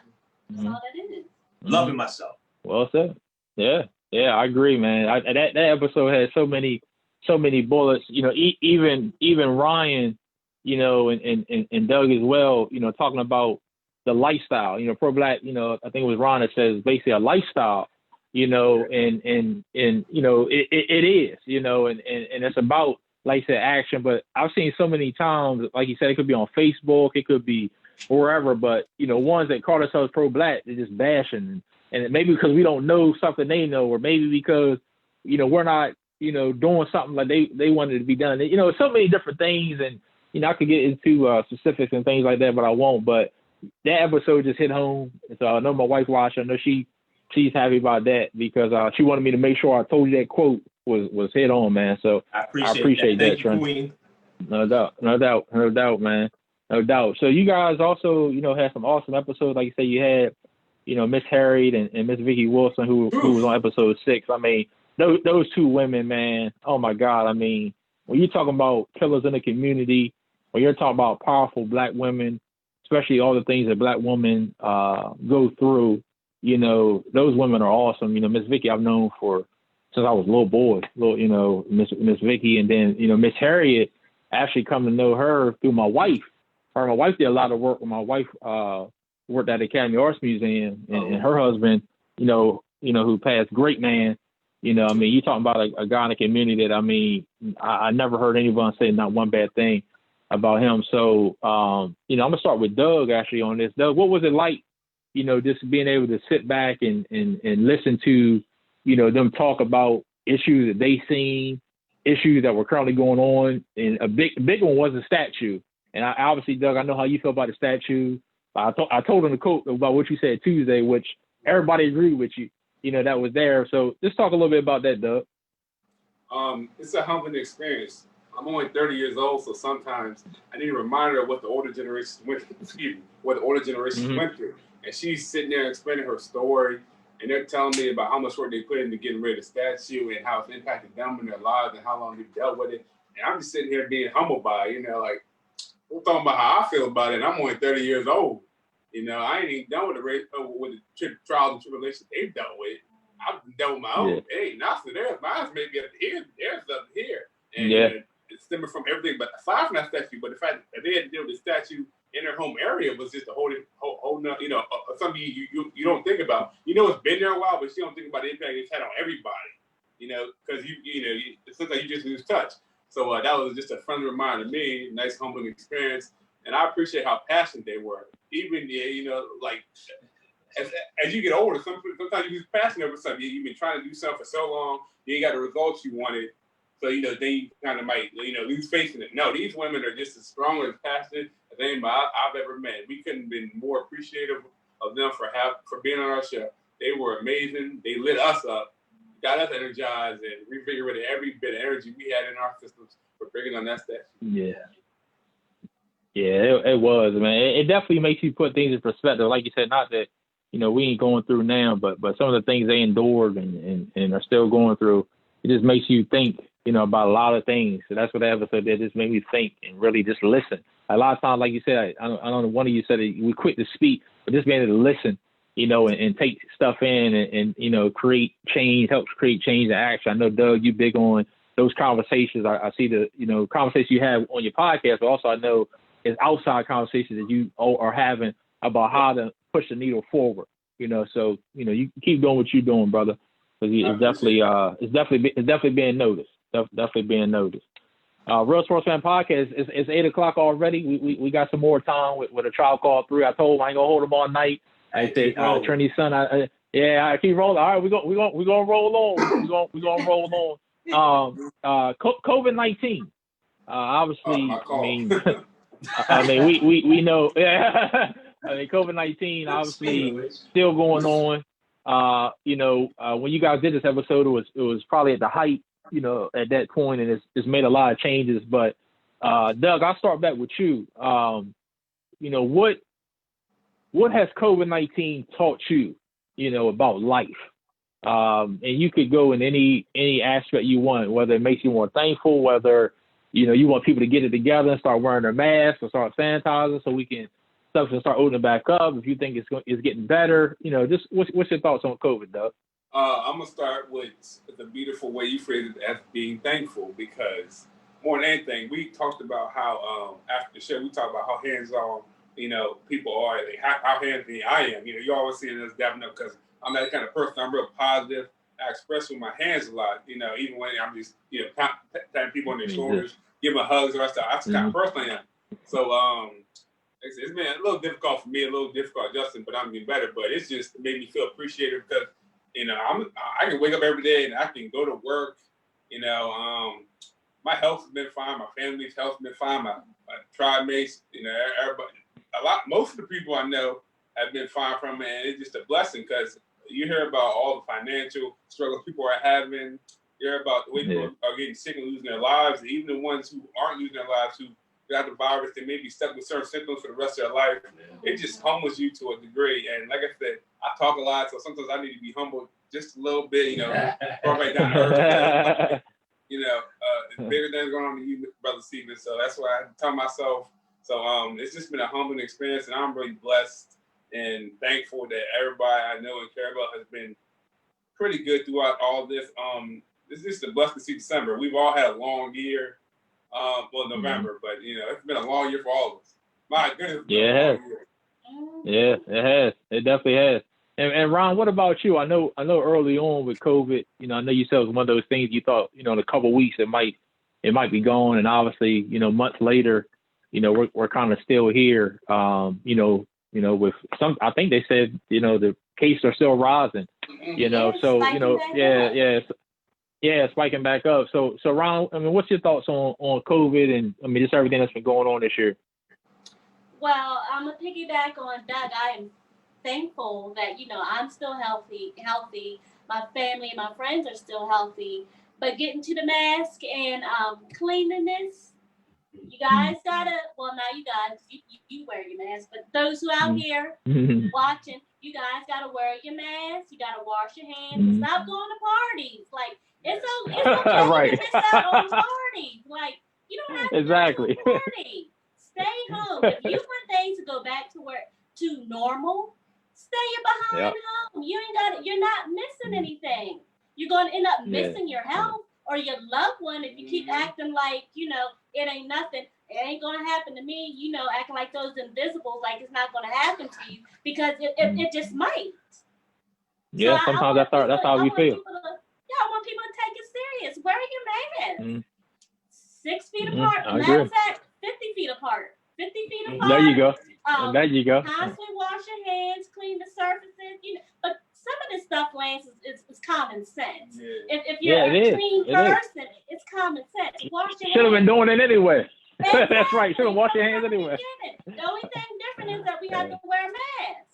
That's all that is. Loving myself. Well said. Yeah, I agree, man. That episode had so many bullets. Even Ryan, and Doug as well. Talking about the lifestyle. Pro-Black. I think it was Ron that says basically a lifestyle. And it is. And it's about, like you said, action. But I've seen so many times, like you said, it could be on Facebook, it could be wherever. But ones that call themselves pro-Black, they're just bashing, and maybe because we don't know something they know, or maybe because we're not doing something like they wanted to be done. So many different things, and I could get into specifics and things like that, but I won't. But that episode just hit home. So I know my wife watched. I know she she's happy about that because she wanted me to make sure I told you that quote was hit on, man. So I appreciate that, Trent. Queen. No doubt, man. No doubt. So you guys also, had some awesome episodes. Like you say, you had, Miss Harriet and Miss Vicky Wilson, who was on episode 6. I mean, those two women, man. Oh my God. I mean, when you're talking about pillars in the community, when you're talking about powerful Black women, especially all the things that Black women go through, those women are awesome. Miss Vicky I've known since I was a little boy, Miss Vicky, and then Miss Harriet. Actually come to know her through my wife. My wife did a lot of work when my wife worked at the Academy Arts Museum, and her husband, who passed, great man. You're talking about a guy in the community that, I never heard anyone say not one bad thing about him. So, I'm going to start with Doug actually on this. Doug, what was it like, just being able to sit back and listen to, them talk about issues that they seen, issues that were currently going on, and a big one was the statue. And obviously, Doug, I know how you feel about the statue. I told him the quote about what you said Tuesday, which everybody agreed with you. That was there. So just talk a little bit about that, Doug. It's a humbling experience. I'm only 30 years old, so sometimes I need a reminder of what the older generations went through. Went through. And she's sitting there explaining her story. And they're telling me about how much work they put into getting rid of the statue and how it's impacted them in their lives and how long they've dealt with it. And I'm just sitting here being humbled by it, we're talking about how I feel about it. And I'm only 30 years old. I ain't even done with the trials and tribulations they've dealt with. I've done with my own. Hey, not for theirs. Mine's maybe up here. Theirs up here. And it's stemming from everything. But aside from that statue, but the fact that they had to deal with the statue in their home area was just a whole something you don't think about. It's been there a while, but you don't think about the impact it's had on everybody. Because it seems like you just lose touch. So that was just a friendly reminder to me, nice humbling experience, and I appreciate how passionate they were. Even as you get older, sometimes you lose passion over something. You've been trying to do something for so long, you ain't got the results you wanted. So then you kind of might lose faith in it. No, these women are just as strong and as passionate as anybody I've ever met. We couldn't have been more appreciative of them for being on our show. They were amazing. They lit us up, got us energized, and revigorated every bit of energy we had in our systems for bringing on that statue. Yeah, it was, man. It definitely makes you put things in perspective. Like you said, not that we ain't going through now, but some of the things they endured and are still going through. It just makes you think, about a lot of things. So that's what the episode did. Just made me think and really just listen. A lot of times, like you said, I don't know, one of you said it, we quit to speak, but just being able to listen, and take stuff in and create change, helps create change and action. I know, Doug, you big on those conversations. I see the, conversations you have on your podcast, but also I know it's outside conversations that you are having about how to push the needle forward. So, you keep doing what you're doing, brother. It's definitely being noticed. Definitely being noticed. Real Sports Fan Podcast. It's 8:00 already. We got some more time with a trial call through. I told him I ain't gonna hold him all night. I said, Trinity's son. I keep rolling. All right, we gonna roll on. We gonna roll on. COVID-19. Obviously, we know. Yeah. COVID-19 obviously still going on. When you guys did this episode, it was probably at the height, at that point, and it's made a lot of changes. But Doug, I'll start back with you. What has COVID-19 taught you, about life? And you could go in any aspect you want, whether it makes you more thankful, whether you want people to get it together and start wearing their masks or start sanitizing so we can stuff to start opening back up. If you think it's getting better, just what's your thoughts on COVID, Doug? I'm gonna start with the beautiful way you phrased it as being thankful, because more than anything, we talked about how after the show we talked about how hands-on people are, how hands-on I am. You always seeing us dabbing up because I'm that kind of person. I'm real positive. I express with my hands a lot. Even when I'm just patting people on their shoulders, giving hugs, or that stuff. That's the kind of person I am. So it's been a little difficult for me, a little difficult adjusting, but I'm getting better. But it's just made me feel appreciative because I can wake up every day and I can go to work. My health has been fine. My family's health has been fine. My tribe mates, everybody, most of the people I know have been fine from it, and it's just a blessing because you hear about all the financial struggles people are having. You hear about the way people are getting sick and losing their lives. And even the ones who aren't losing their lives, who got the virus, they may be stuck with certain symptoms for the rest of their life. It just humbles you to a degree. And like I said, I talk a lot, so sometimes I need to be humbled just a little bit, you know, brought right down to earth. You know, it's bigger things going on than you, Brother Stephen. So that's why I tell myself. So it's just been a humbling experience, and I'm really blessed and thankful that everybody I know and care about has been pretty good throughout all this. This is the blessed to see December. We've all had a long year, well, November, but you know, it's been a long year for all of us. My goodness. Yeah, it has. Yeah, it has. It definitely has. And Ron, what about you? I know early on with COVID, you know, I know you said it was one of those things you thought, you know, in a couple of weeks it might be gone, and obviously, you know, months later, you know, we're kind of still here. You know, with some, I think they said, you know, the cases are still rising. You know, so you know, spiking back up. So Ron, I mean, what's your thoughts on COVID and I mean just everything that's been going on this year? Well, I'm gonna piggyback on Doug. I am thankful that, you know, I'm still healthy. My family and my friends are still healthy. But getting to the mask and cleanliness, you guys gotta. Well, not you guys. You wear your mask, but those who out here watching, you guys gotta wear your mask. You gotta wash your hands. And stop going to parties. Like it's okay right. to miss out on parties. Like you don't have to exactly. go to a party. Stay home. If you want things to go back to normal, stay behind home. You ain't got it. You're not missing anything. You're gonna end up missing your health or your loved one if you keep acting like, you know, it ain't nothing. It ain't gonna happen to me. You know, acting like those invisibles, like it's not gonna happen to you because it just might. Yeah, so sometimes that's how we feel. I want people to take it serious. Wear your mask. 6 feet apart. I Matter agree. of fact, 50 feet apart. 50 feet apart. There you go. There you go. Constantly wash your hands, clean the surfaces. You know, but some of this stuff, Lance, is common sense. Yeah. If you're a clean person, it's common sense. Wash your hands. Should have been doing it anyway. Exactly. That's right. Should have washed your hands anyway. The only thing different is that we have to wear masks.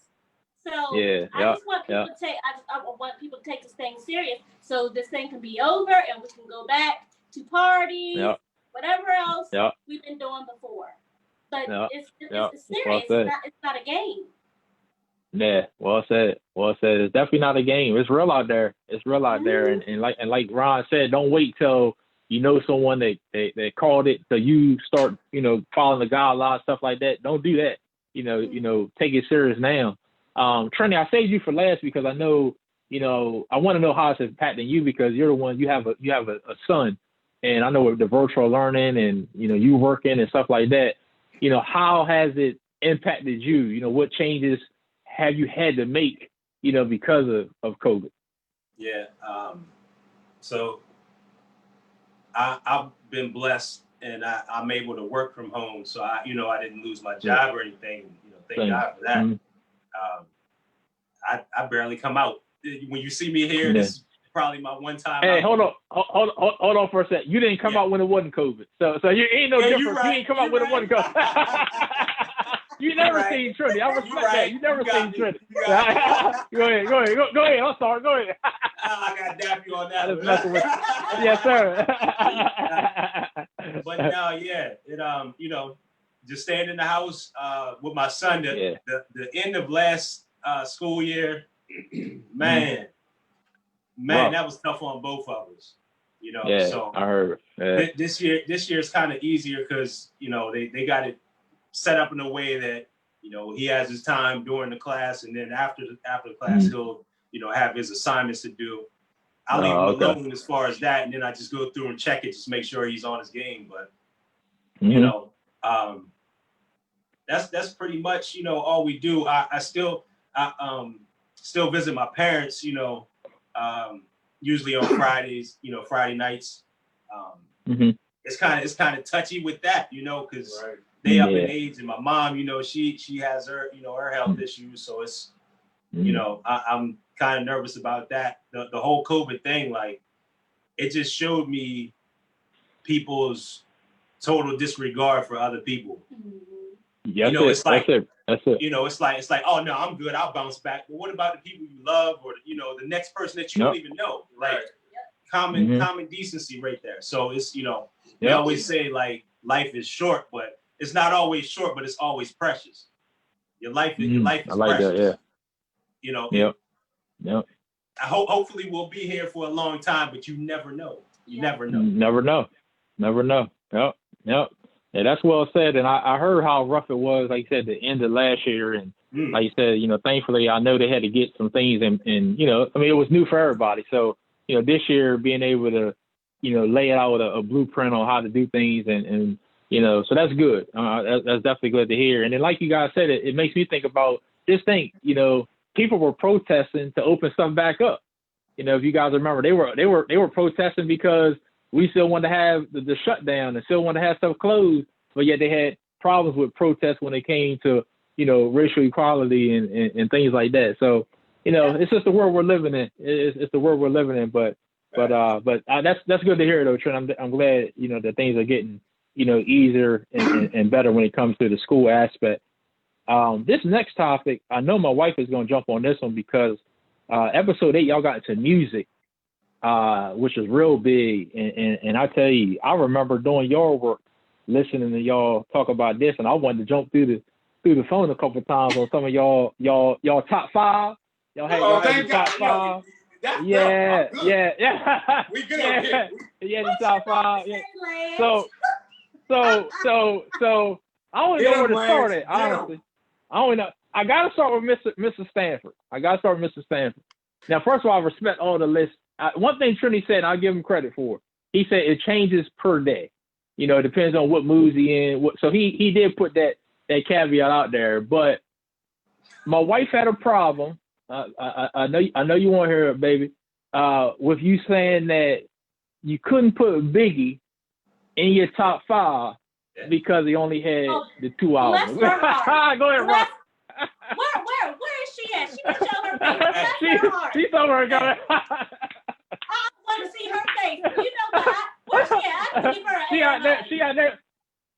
So I just want people to take. I want people to take this thing serious, so this thing can be over and we can go back to parties, whatever else we've been doing before. But it's serious. It's not a game. Yeah, well said. It's definitely not a game. It's real out there. And like Ron said, don't wait till you know someone that called it, so you start, you know, following the guidelines, stuff like that. Don't do that. You know, take it serious now. Trini, I saved you for last because I know, you know, I want to know how it's impacting you because you're the one, you have a son, and I know with the virtual learning and, you know, you working and stuff like that, you know, how has it impacted you? You know, what changes have you had to make, you know, because of COVID? Yeah. So I've been blessed and I'm able to work from home. So I didn't lose my job or anything, you know, thank God for that. Mm-hmm. I barely come out. When you see me here, this is probably my one time. Hey, hold on for a second. You didn't come out when it wasn't COVID. So you ain't no difference. Right. You ain't come out when it wasn't COVID. You never seen Trinity. I respect that. You never seen Trinity. Go ahead. I'm sorry. Go ahead. I got to dap you on that. Yes, sir. But no, it you know, just staying in the house with my son. The end of last school year, man, that was tough on both of us. You know, so I heard. This year is kind of easier because, you know, they got it set up in a way that, you know, he has his time during the class, and then after the class, he'll, you know, have his assignments to do. I'll leave him alone as far as that, and then I just go through and check it, just make sure he's on his game. But you know, that's pretty much, you know, all we do. I still visit my parents, you know, usually on Fridays, you know, Friday nights. It's kind of touchy with that, you know, because they up in age, and my mom, you know, she has her, you know, her health issues, so it's, you know, I'm kind of nervous about that. The whole COVID thing, like, it just showed me people's total disregard for other people. You know, it's like that's it. You know, it's like oh no, I'm good. I'll bounce back. But what about the people you love, or you know, the next person that you don't even know? Like common decency right there. So it's they always say like life is short, but it's not always short, but it's always precious. Your life is precious. That, You know. Yep. Hopefully we'll be here for a long time, but you never know. You never know. Never know. Yep. Yeah, that's well said. And I heard how rough it was, like you said, the end of last year. And like you said, thankfully, I know they had to get some things and I mean, it was new for everybody. So, this year being able to, lay it out with a blueprint on how to do things and so that's good. That's definitely good to hear. And then like you guys said, it makes me think about this thing, people were protesting to open stuff back up. If you guys remember, they were protesting because we still wanted to have the shutdown and still wanted to have stuff closed, but yet they had problems with protests when it came to, racial equality and things like that. So, it's just the world we're living in. It's the world we're living in. But that's good to hear though, Trent. I'm glad, that things are getting, easier and better when it comes to the school aspect. This next topic, I know my wife is going to jump on this one because episode 8, y'all got into music. Which is real big. And I tell you, I remember doing your work, listening to y'all talk about this, and I wanted to jump through the phone a couple of times on some of y'all top 5. Y'all had the top 5. Yeah. We good over here. Yeah, the top 5. Yeah. So I don't know where to start at, honestly. I don't know. I gotta start with Mr. Stanford. Now, first of all, I respect all the lists. One thing Trinity said, I'll give him credit for. He said it changes per day. It depends on what mood's he in. So he did put that caveat out there. But my wife had a problem. I know you want to hear it, baby. With you saying that you couldn't put Biggie in your top 5 because he only had the 2 albums. Go ahead, Rob. Where is she at? She can show her face. She's over here. I want to see her face. You know what? Where's she at? I can give her an She out there.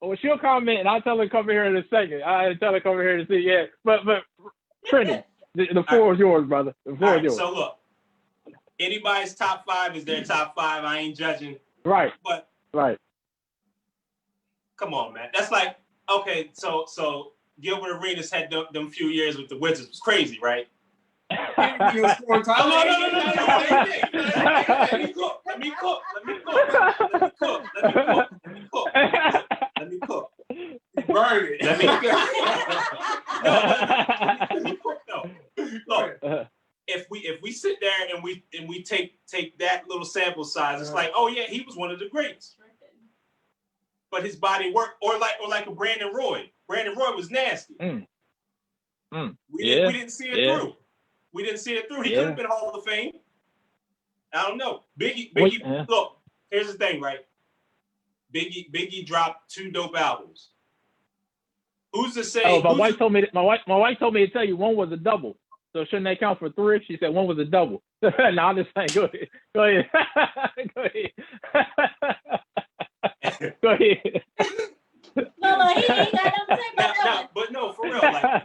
Well, she'll comment, and I'll tell her to come here in a second. I'll tell her to come here to see. Yeah, but Trinity, the floor is yours, brother. The floor is yours. So look, anybody's top 5 is their top 5. I ain't judging. Right. But come on, man. That's like okay. So Gilbert Arenas had them few years with the Wizards. It was crazy, right? No. Let me cook. Burn it. Let me cook though. Look, if we sit there and we take that little sample size, it's like, oh yeah, he was one of the greats. But his body work, or like a Brandon Roy. Brandon Roy was nasty. We didn't see it through. We didn't see it through. He could have been Hall of Fame. I don't know. Biggie. Look, here's the thing, right? Biggie dropped 2 dope albums. Who's to say? Oh, my wife told me to tell you one was a double. So shouldn't that count for 3? She said one was a double. No, I'm just saying. Go ahead. Go ahead. No, he ain't got nothing to say about that. But no, for real. Like,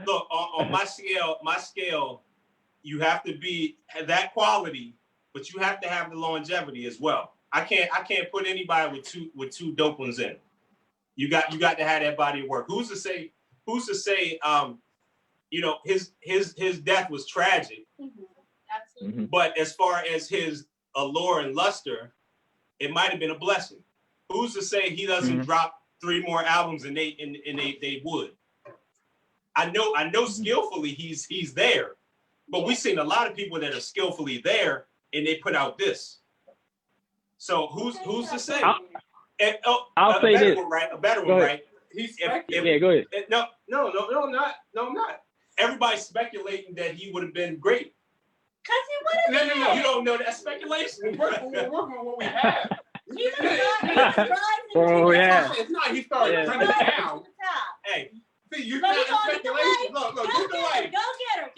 look, on my scale, you have to be that quality, but you have to have the longevity as well. I can't put anybody with two dope ones in. You got to have that body of work. Who's to say? His death was tragic. Absolutely. But as far as his allure and luster, it might have been a blessing. Who's to say he doesn't drop 3 more albums and they would? I know skillfully he's there, but we've seen a lot of people that are skillfully there and they put out this. So who's to say? I'll say this. A better one, right? Go ahead. No, I'm not. Everybody's speculating that he would have been great. Cause he would have been. No. You don't know that speculation. We're working on what we have. He was Oh yeah. It's not he started running down. Hey, see, you got speculation. Look, you delay. Go get her.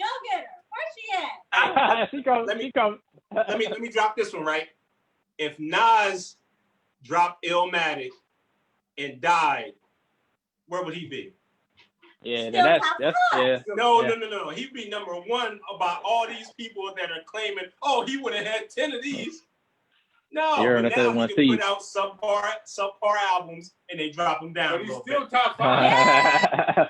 Where's she at? She comes. Let me drop this one, right? If Nas dropped Illmatic and died, where would he be? Yeah, Still that's top yeah. No. He'd be number one about all these people that are claiming, oh, he would have had 10 of these. No, You're but gonna now one he can seed. put out subpar albums and they drop them down. But a he's little still bit. top 5.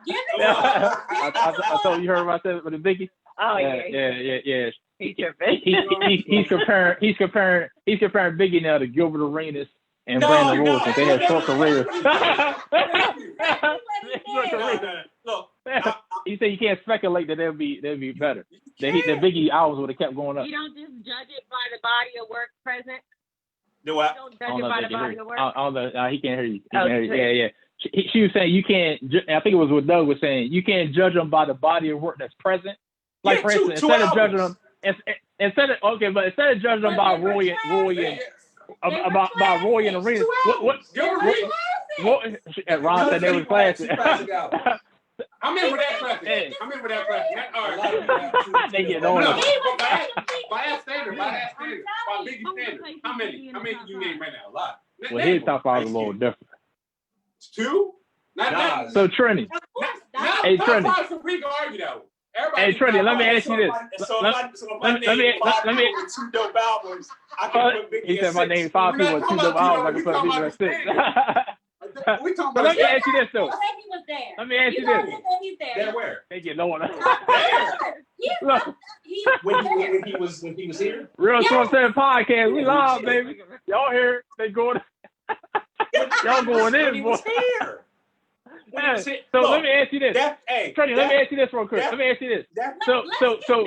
Give it to him. I thought you heard about that with the Biggie. Oh Yeah. He's your baby. He's comparing Biggie now to Gilbert Arenas and No, Brandon no, Roy since they had short careers. Look, He said you can't speculate that they'll be better. The Biggie albums would have kept going up. You don't just judge it by the body of work present. do I? You don't judge it by the body of work. He can't hear you. He Oh, can't hear you. great. Yeah. She was saying you can't. I think it was what Doug was saying. You can't judge them by the body of work that's present. Like for instance, instead of judging them by Roy and Arenas, what Ron said they was classic. I remember that classic. All right. They get on it. By that standard, by Biggie standard. How many can you name right now? A lot. Well, his top 5 is a little different. 2? Not So Trini. Hey, Trini. Top 5 for we can argue though. Hey Trini, let me ask you this. Let me two dope albums. I can put Biggie He said my name 5 people with 2 dope albums. I can put Biggie at 6. We talking But about let me ask you this though. He was there. Let me ask you know this. He's there. There where? They get no one. Look, when he was here. Real Short Set podcast. We live, baby. Y'all here? They going. Y'all going in, boy. So let me ask you this. Trini, let me ask you this real quick. Let me ask you this. So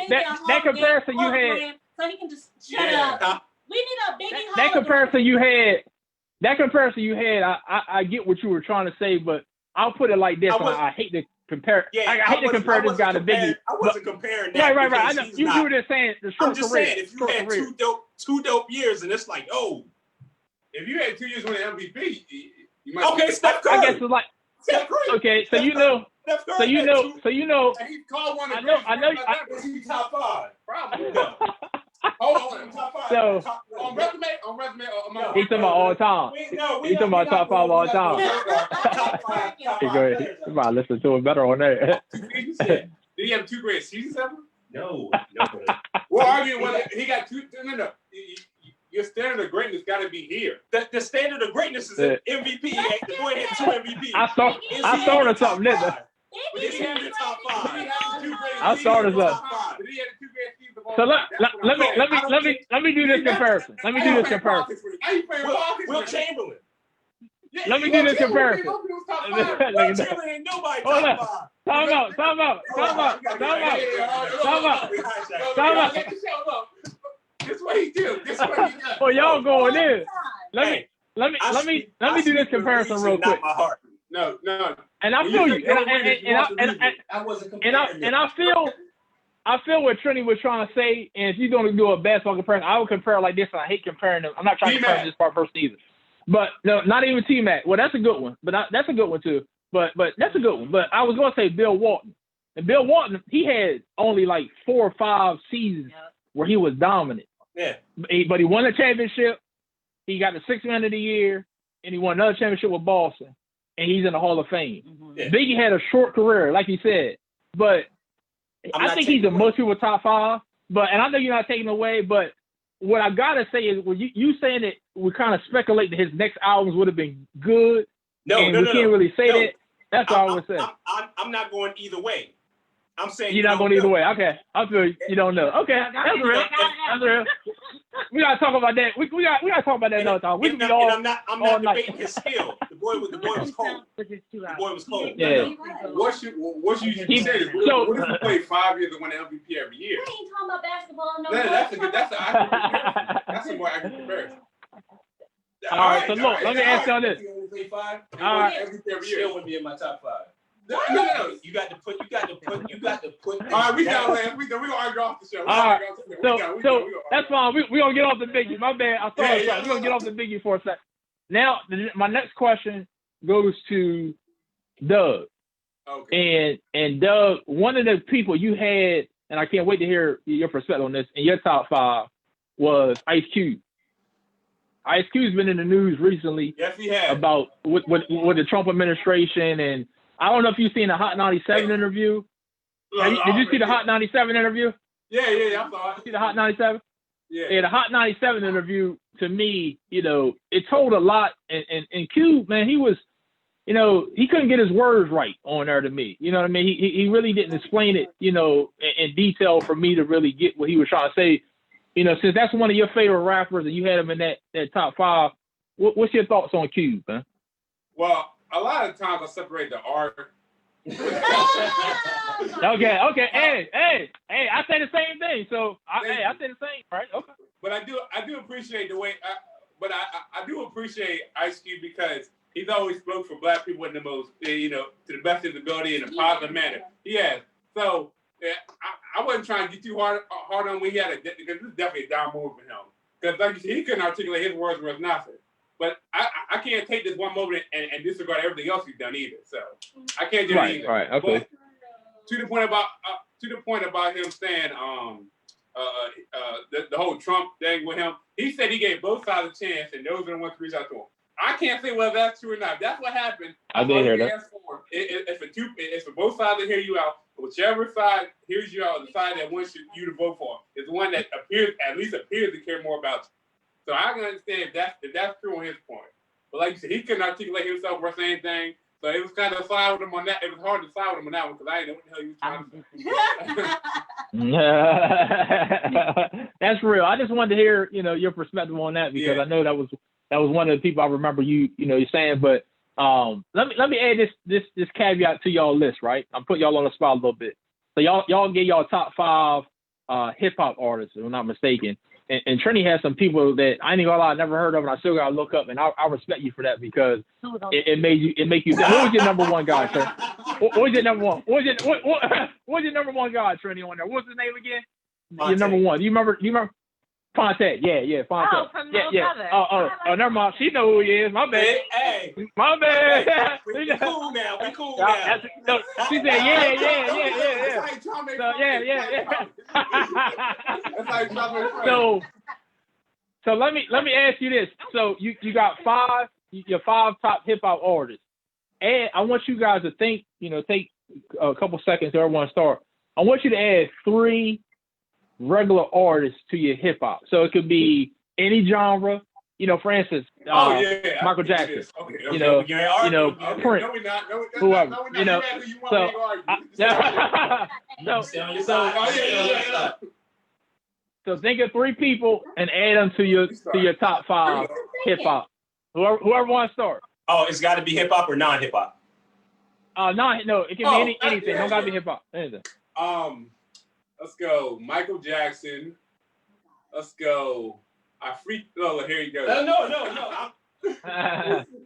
that comparison you had. So he can just shut up. We need a Biggie. That comparison you had. I get what you were trying to say, but I'll put it like this. I hate to compare. I hate to compare this guy to Biggie. I wasn't comparing that. Right. I know you were just saying the short I'm just career. saying if you had two dope years and it's like, oh, if you had 2 years winning MVP, you might. Okay, Steph Curry. I guess it's like. Steph Curry. Okay, so you know. And he called one. I know. Was he top 5? Probably. Hold on. Top 5. So on resume. he's talking about all time. He's talking about top 5 all time. Top 5. Go ahead. You might listen to it better on there. Did he have 2 great seasons ever? No. We're arguing whether he got 2. No. Your standard of greatness got to be here. The standard of greatness is an MVP. The boy had 2 MVPs. I started something, didn't I? Did he have the top 5? I started something. Did he have 2 great seasons? So let me do this comparison. Let me do this comparison. Will Chamberlain. Let me do this comparison. Will Chamberlain ain't nobody top 5. Time out. This what he do. Oh, y'all going in. Let me do this comparison real quick. No. And I feel you. And I feel what Trini was trying to say. And if you're going to do a basketball comparison, I would compare it like this. And I hate comparing them. I'm not trying to compare this part first either. But no, not even T-Mac. Well, that's a good one. But that's a good one too. But that's a good one. But I was going to say Bill Walton. And Bill Walton, he had only like 4 or 5 seasons where he was dominant. Yeah. But he won a championship. He got the 6th Man of the Year, and he won another championship with Boston. And he's in the Hall of Fame. Yeah. Biggie had a short career, like you said. But I think he's in most people's top 5. And I know you're not taking away, but what I gotta say is, when you saying that we kind of speculate that his next albums would have been good. We can't really say that. That's all I would say. I'm not going either way. I'm saying you're not going either way. Okay, I feel you don't know. Okay, that's real. That's real. We gotta talk about that. We gotta talk about that another time. We can be all. I'm not debating his skill. The boy was cold. The boy was cold. Yeah. What you said is, what if you play 5 years and win an MVP every year? We ain't talking about basketball no more. That's a more accurate comparison. All right, so look, let me ask y'all this. All right, still would be in my top 5. No. You got to put. All right, we gonna argue off the show. All right, so that's fine. We gonna get off the Biggie. My bad. I thought we gonna get off the Biggie for a sec. Now, my next question goes to Doug. Okay. And Doug, one of the people you had, and I can't wait to hear your perspective on this, in your top 5 was Ice Cube. Ice Cube's been in the news recently. Yes, he has. About with the Trump administration, and I don't know if you've seen the Hot 97 interview. Did you see the Hot 97 interview? Yeah, I saw it. See the Hot 97? Yeah, the Hot 97 interview, to me, it told a lot. And Cube, man, he was, he couldn't get his words right on there to me. You know what I mean? He really didn't explain it, in detail for me to really get what he was trying to say. Since that's one of your favorite rappers and you had him in that top 5, what's your thoughts on Cube, man? Well, a lot of times I separate the art. Okay. Hey, I say the same thing. So I say the same, right? Okay. But I do appreciate the way. I do appreciate Ice Cube because he's always spoke for Black people in the most, to the best of his ability in a positive manner. He has. So I wasn't trying to get too hard on him when he had because this is definitely a down move for him. Because like you said, he couldn't articulate his words worth nothing. But I can't take this one moment and disregard everything else he's done either. So I can't do it either. Right. Okay. But to the point about him saying the whole Trump thing with him, he said he gave both sides a chance, and those are the ones who reached out to him. I can't say whether that's true or not. If that's what happened. I did hear that. It's for both sides to hear you out. Whichever side hears you out, the side that wants you to vote for is the one that at least appears to care more about you. So I can understand if that's true on his point. But like you said, he couldn't articulate himself or say anything. So it was kind of side with him on that. It was hard to side with him on that one because I didn't know what the hell he was trying to say. That's real. I just wanted to hear, your perspective on that because I know that was one of the people I remember you saying. But let me add this caveat to y'all list, right? I'm putting y'all on the spot a little bit. So y'all get y'all top 5 hip hop artists, if I'm not mistaken. And Trini has some people that I ain't gonna lie, I never heard of, and I still gotta look up. And I respect you for that because it make you. What was your number one guy, Trini? What was your number one? What was your number one guy, Trini, on there? What's his name again? Fonte. Your number one. Do you remember? Fonte. Yeah, Fonte. Oh, from No Brother. Oh, never mind. She know who he is. My bad. Hey. My bad. We cool now. No, she said, yeah. So let me ask you this. So you got your 5 top hip hop artists, and I want you guys to think. Take a couple seconds to everyone start. I want you to add 3 regular artists to your hip hop. So it could be any genre. For instance, Michael Jackson. Okay. Prince. Whoever. So think of 3 people and add them to your top 5 hip hop. Whoever wants to start. Oh, it's got to be hip hop or non hip hop. No, it can be anything. Don't gotta be hip hop. Anything. Let's go, Michael Jackson. Let's go. Here you go. No.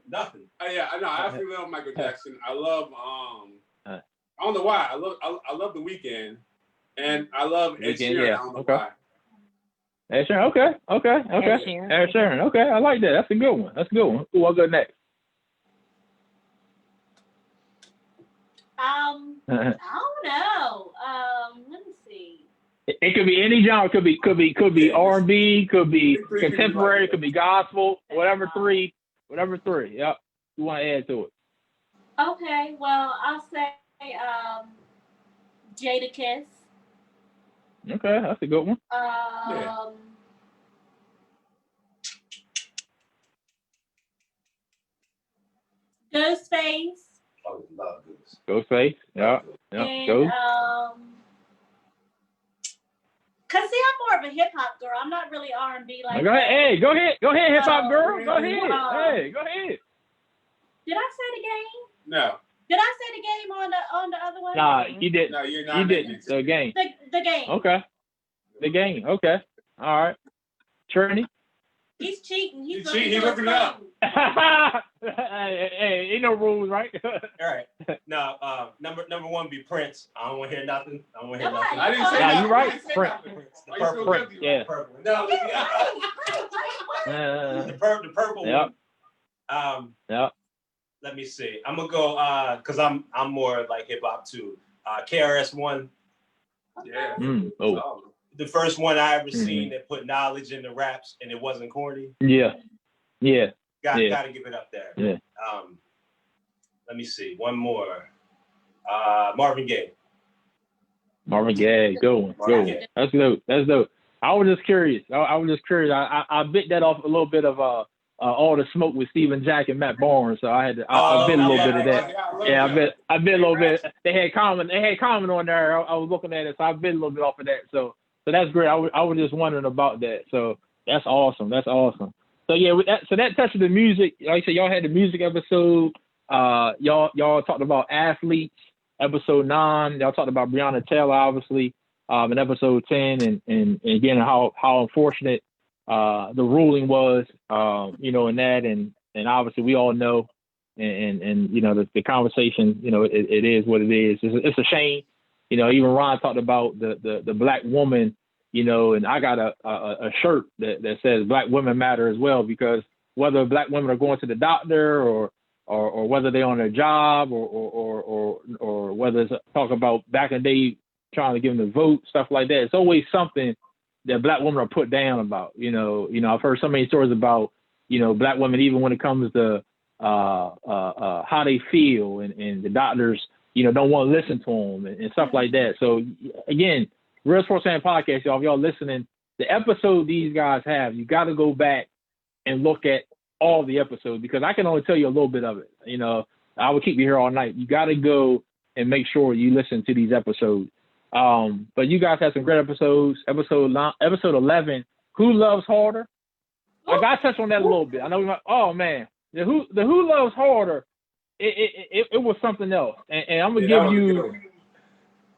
Nothing. I actually love Michael Jackson. I love. I don't know why. I love The Weeknd, and I love Ed Sheeran. Yeah. I don't know why. Ed Sheeran. Okay. Ed Sheeran. Okay, I like that. That's a good one. Who I'll go next? I don't know. Let me see. It could be any genre. Could be R&B. Could be contemporary. Could be gospel. Whatever 3. Yep. You want to add to it? Okay. Well, I'll say Jadakiss. Okay, that's a good one. Ghostface. Oh, love this. Ghostface. Yeah. And, Ghost. Cause see, I'm more of a hip hop girl. I'm not really R&B like. Go ahead. Hey, go ahead, hip hop girl. Go ahead. Hey, go ahead. Did I say the game? No. Did I say the game on the other one? Nah, you didn't. No, you're not. You didn't. The game. The game. Okay. The game. Okay. All right. Trini. He's cheating. He's He's looking it up. Hey, ain't no rules, right? All right. Now, number 1 be Prince. I don't want to hear nothing. I didn't say that. You're right. Prince. The purple one. Yeah. No, The purple Yep. one. Yep. Let me see. I'm gonna go because I'm more like hip hop too. KRS-One. Yeah. Oh. The first one I ever seen that put knowledge in the raps and it wasn't corny. Yeah. Yeah. Got to give it up there. Yeah. Let me see. One more. Marvin Gaye. Marvin Gaye, good one. That's dope. I was just curious. I bit that off a little bit of All the Smoke with Stephen Jack and Matt Barnes. So I had to. I bit a little bit of that. Yeah, I bit a little bit. They had comment on there. I was looking at it, so I bit a little bit off of that. So that's great. I was just wondering about that. So that's awesome. So yeah, that touched the music. Like I said, y'all had the music episode. Y'all talked about athletes. Episode 9, y'all talked about Breonna Taylor, obviously, in episode 10, and again how unfortunate the ruling was, in that, and obviously we all know, and the conversation, it is what it is. It's a shame, even Ron talked about the black woman, and I got a shirt that says Black Women Matter as well, because whether black women are going to the doctor or whether they're on their job or whether it's talk about back in the day trying to give them the vote, stuff like that. It's always something that black women are put down about. I've heard so many stories about, black women, even when it comes to how they feel and the doctors, don't want to listen to them and stuff like that. So again, Real Sports Fan Podcast, y'all, if y'all listening, the episode these guys have, you got to go back and look at all the episodes, because I can only tell you a little bit of it. I would keep you here all night. You got to go and make sure you listen to these episodes. But you guys had some great episodes. Episode 11, Who Loves Harder? I got to touch on that a little bit. I know oh man, the Who Loves Harder? It was something else, and I'm gonna give you.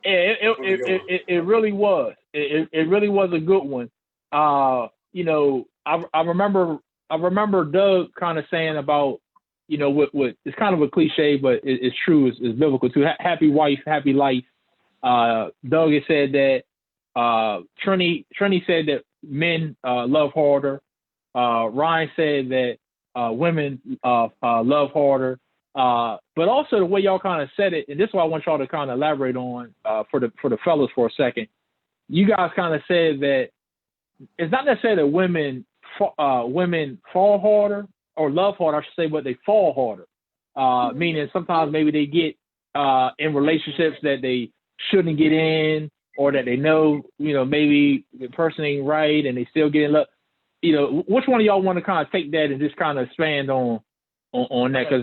It really was. It really was a good one. I remember Doug kind of saying about, what it's kind of a cliche, but it's true. It's biblical too. Happy wife, happy life. Doug had said that. Trini said that men love harder. Ryan said that women love harder. But also the way y'all kind of said it, and this is what I want y'all to kind of elaborate on for the fellas for a second. You guys kind of said that it's not necessarily that women fall harder or love harder, I should say, but they fall harder. Meaning sometimes maybe they get in relationships that they shouldn't get in, or that they know, maybe the person ain't right and they still get in love. Which one of y'all want to kind of take that and just kind of expand on that? Because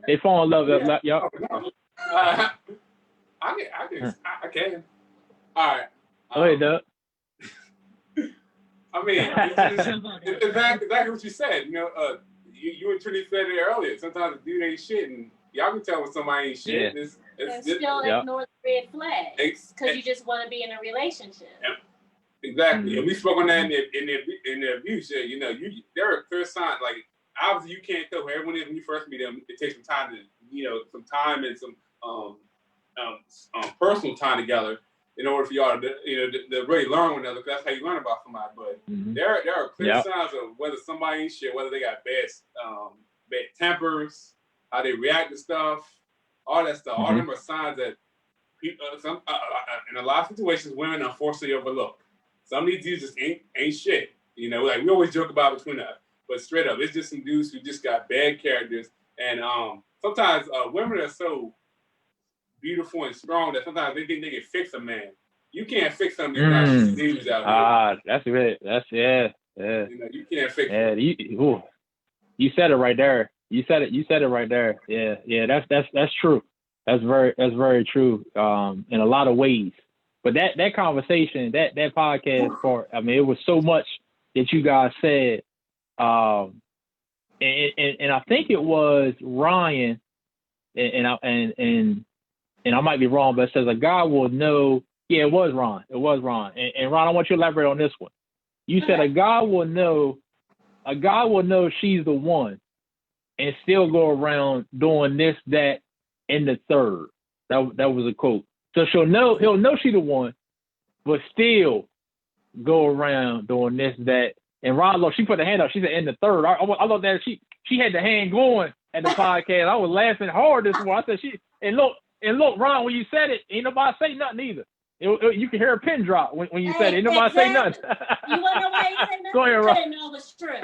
they fall in love. Y'all. I can. All right. Go ahead, Doug. I mean, it's exactly what you said. You and Trinity said it earlier. Sometimes the dude ain't shit, and y'all can tell when somebody ain't shit. Yeah. And still ignore the red flag because you just want to be in a relationship. Exactly, and we spoke on that in the abuse. There are clear signs. Like obviously, you can't tell who everyone is when you first meet them. It takes some time and some personal time together in order for y'all to really learn one another. Because that's how you learn about somebody. But there are clear signs of whether somebody ain't shit, whether they got bad tempers, how they react to stuff, all that stuff. All them are signs that people, in a lot of situations, women unfortunately overlook. Some of these dudes just ain't shit. Like we always joke about between us, but straight up, it's just some dudes who just got bad characters. And sometimes women are so beautiful and strong that sometimes they think they can fix a man. You can't fix some of these nice dudes out here. That's it. Yeah. You can't fix them. You said it right there. You said it right there. Yeah. That's true. That's very true. In a lot of ways. But that conversation, that podcast part, I mean, it was so much that you guys said. And I think it was Ryan, and I might be wrong, but it says a guy will know. Yeah, it was Ron. And Ron, I want you to elaborate on this one. You said a guy will know she's the one and still go around doing this, that, and the third. That was a quote. So he'll know she's the one, but still go around doing this, that. And Ron, look, she put the hand up. She said, in the third. I love that she had the hand going at the podcast. I was laughing hard this morning. I said, and look, Ron, when you said it, ain't nobody say nothing either. You can hear a pin drop when you said it. Ain't nobody say nothing. You want to know why he said nothing? Go ahead, Ron. I didn't know it was true.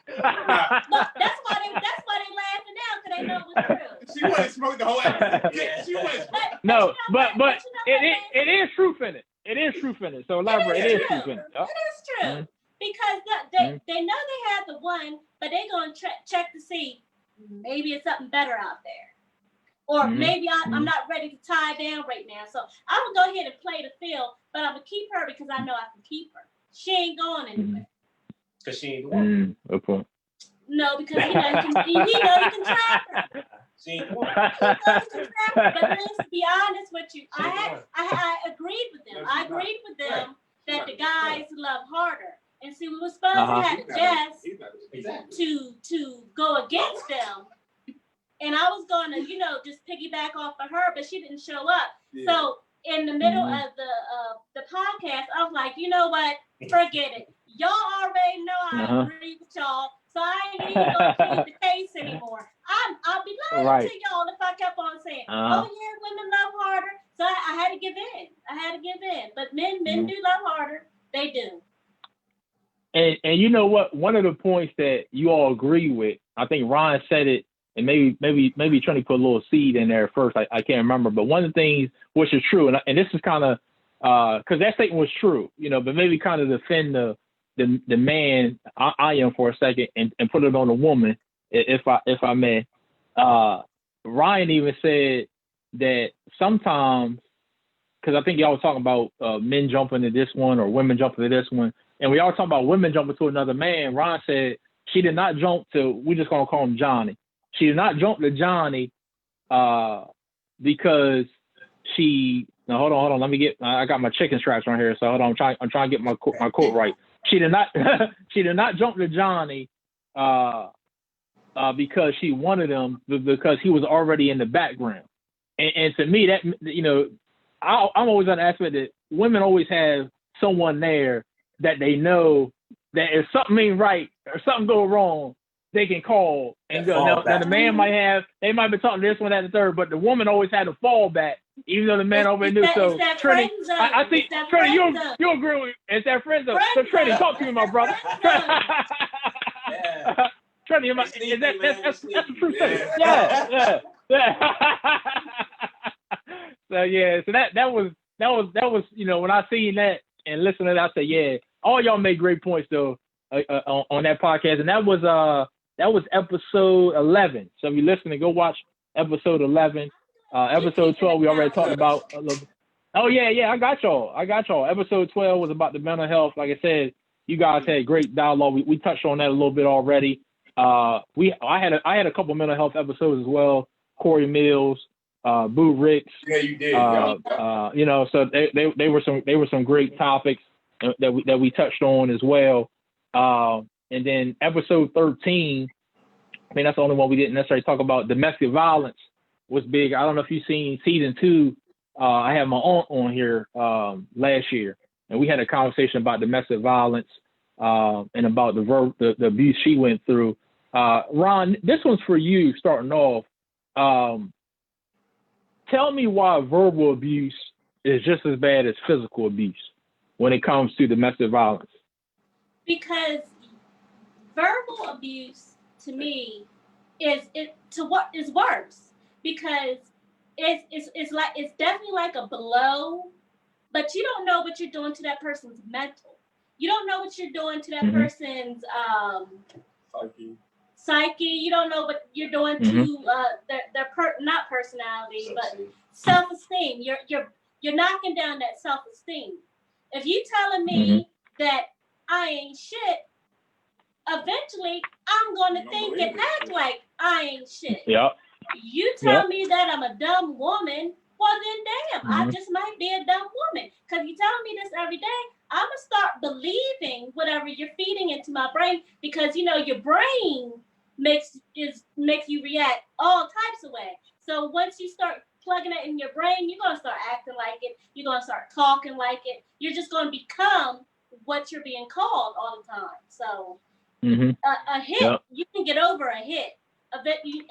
that's why they laughing now because they know it was true. She wanted to smoke the whole episode. She wanted. No, but it is truth in it. It is truth in it. So elaborate. It is truth in it. It is true because they know they have the one, but they gonna check to see maybe it's something better out there. Or maybe I'm not ready to tie down right now. So I'm going to go ahead and play the field, but I'm going to keep her because I know I can keep her. She ain't going anywhere. Because she ain't the one. Good point. No, because he can trap her. She ain't the one. But let's be honest with you. I agreed with them. I agreed with them that the guys love harder. And see, we were supposed to have Jess to go against them. And I was going to, just piggyback off of her, but she didn't show up. Yeah. So in the middle of the podcast, I was like, you know what? Forget it. Y'all already know I agree with y'all, so I ain't even going to plead the case anymore. I'll be lying to y'all if I kept on saying, oh yeah, women love harder. So I had to give in. But men do love harder. They do. And you know what? One of the points that you all agree with, I think Ron said it. And maybe trying to put a little seed in there first. I can't remember, but one of the things which is true, and this is kind of because that statement was true, but maybe kind of defend the man I am for a second and put it on the woman, if I may. Ryan even said that sometimes, because I think y'all was talking about men jumping to this one or women jumping to this one, and we all talking about women jumping to another man. Ryan said she did not jump to. We're just gonna call him Johnny. She did not jump to Johnny because she. Now hold on. Let me get. I got my chicken straps right here, so hold on. I'm trying to get my quote right. She did not. She did not jump to Johnny because she wanted him because he was already in the background. And to me, that I'm always on the aspect that women always have someone there that they know that if something ain't right or something go wrong, they can call and go. Now the man they might be talking this one, that, and the third, but the woman always had a fallback, even though the man already knew. So, Trini, I think, Trini, you agree with me. It's that friend zone. So, Trini, talk to me, my brother. Trini, that's the truth. Yeah. So that was when I seen that and listened to that, I said, yeah, all y'all made great points though on that podcast, and that was episode 11. So if you're listening, go watch episode 11. Episode 12 we already talked about a little. Oh yeah, I got y'all. Episode 12 was about the mental health. Like I said, you guys had great dialogue. We touched on that a little bit already. I had a couple mental health episodes as well. Corey Mills, Boo Ricks. Yeah, you did. So they were some great topics that we touched on as well. And then episode 13, I mean, that's the only one we didn't necessarily talk about. Domestic violence was big. I don't know if you've seen season 2. I had my aunt on here last year, and we had a conversation about domestic violence and about the abuse she went through. Ron, this one's for you starting off. Tell me why verbal abuse is just as bad as physical abuse when it comes to domestic violence. Because verbal abuse to me is worse, because it's definitely like a blow, but you don't know what you're doing to that person's mental. You don't know what you're doing to that person's psyche. You don't know what you're doing to their not personality, but self-esteem. You're knocking down that self-esteem. If you telling me that I ain't shit, eventually I'm gonna think and act like I ain't shit. Yep. You tell me that I'm a dumb woman, well then damn, I just might be a dumb woman. Cause you telling me this every day, I'm gonna start believing whatever you're feeding into my brain, because your brain makes you react all types of ways. So once you start plugging it in your brain, you're gonna start acting like it, you're gonna start talking like it, you're just gonna become what you're being called all the time. So a hit, you can get over a hit. Of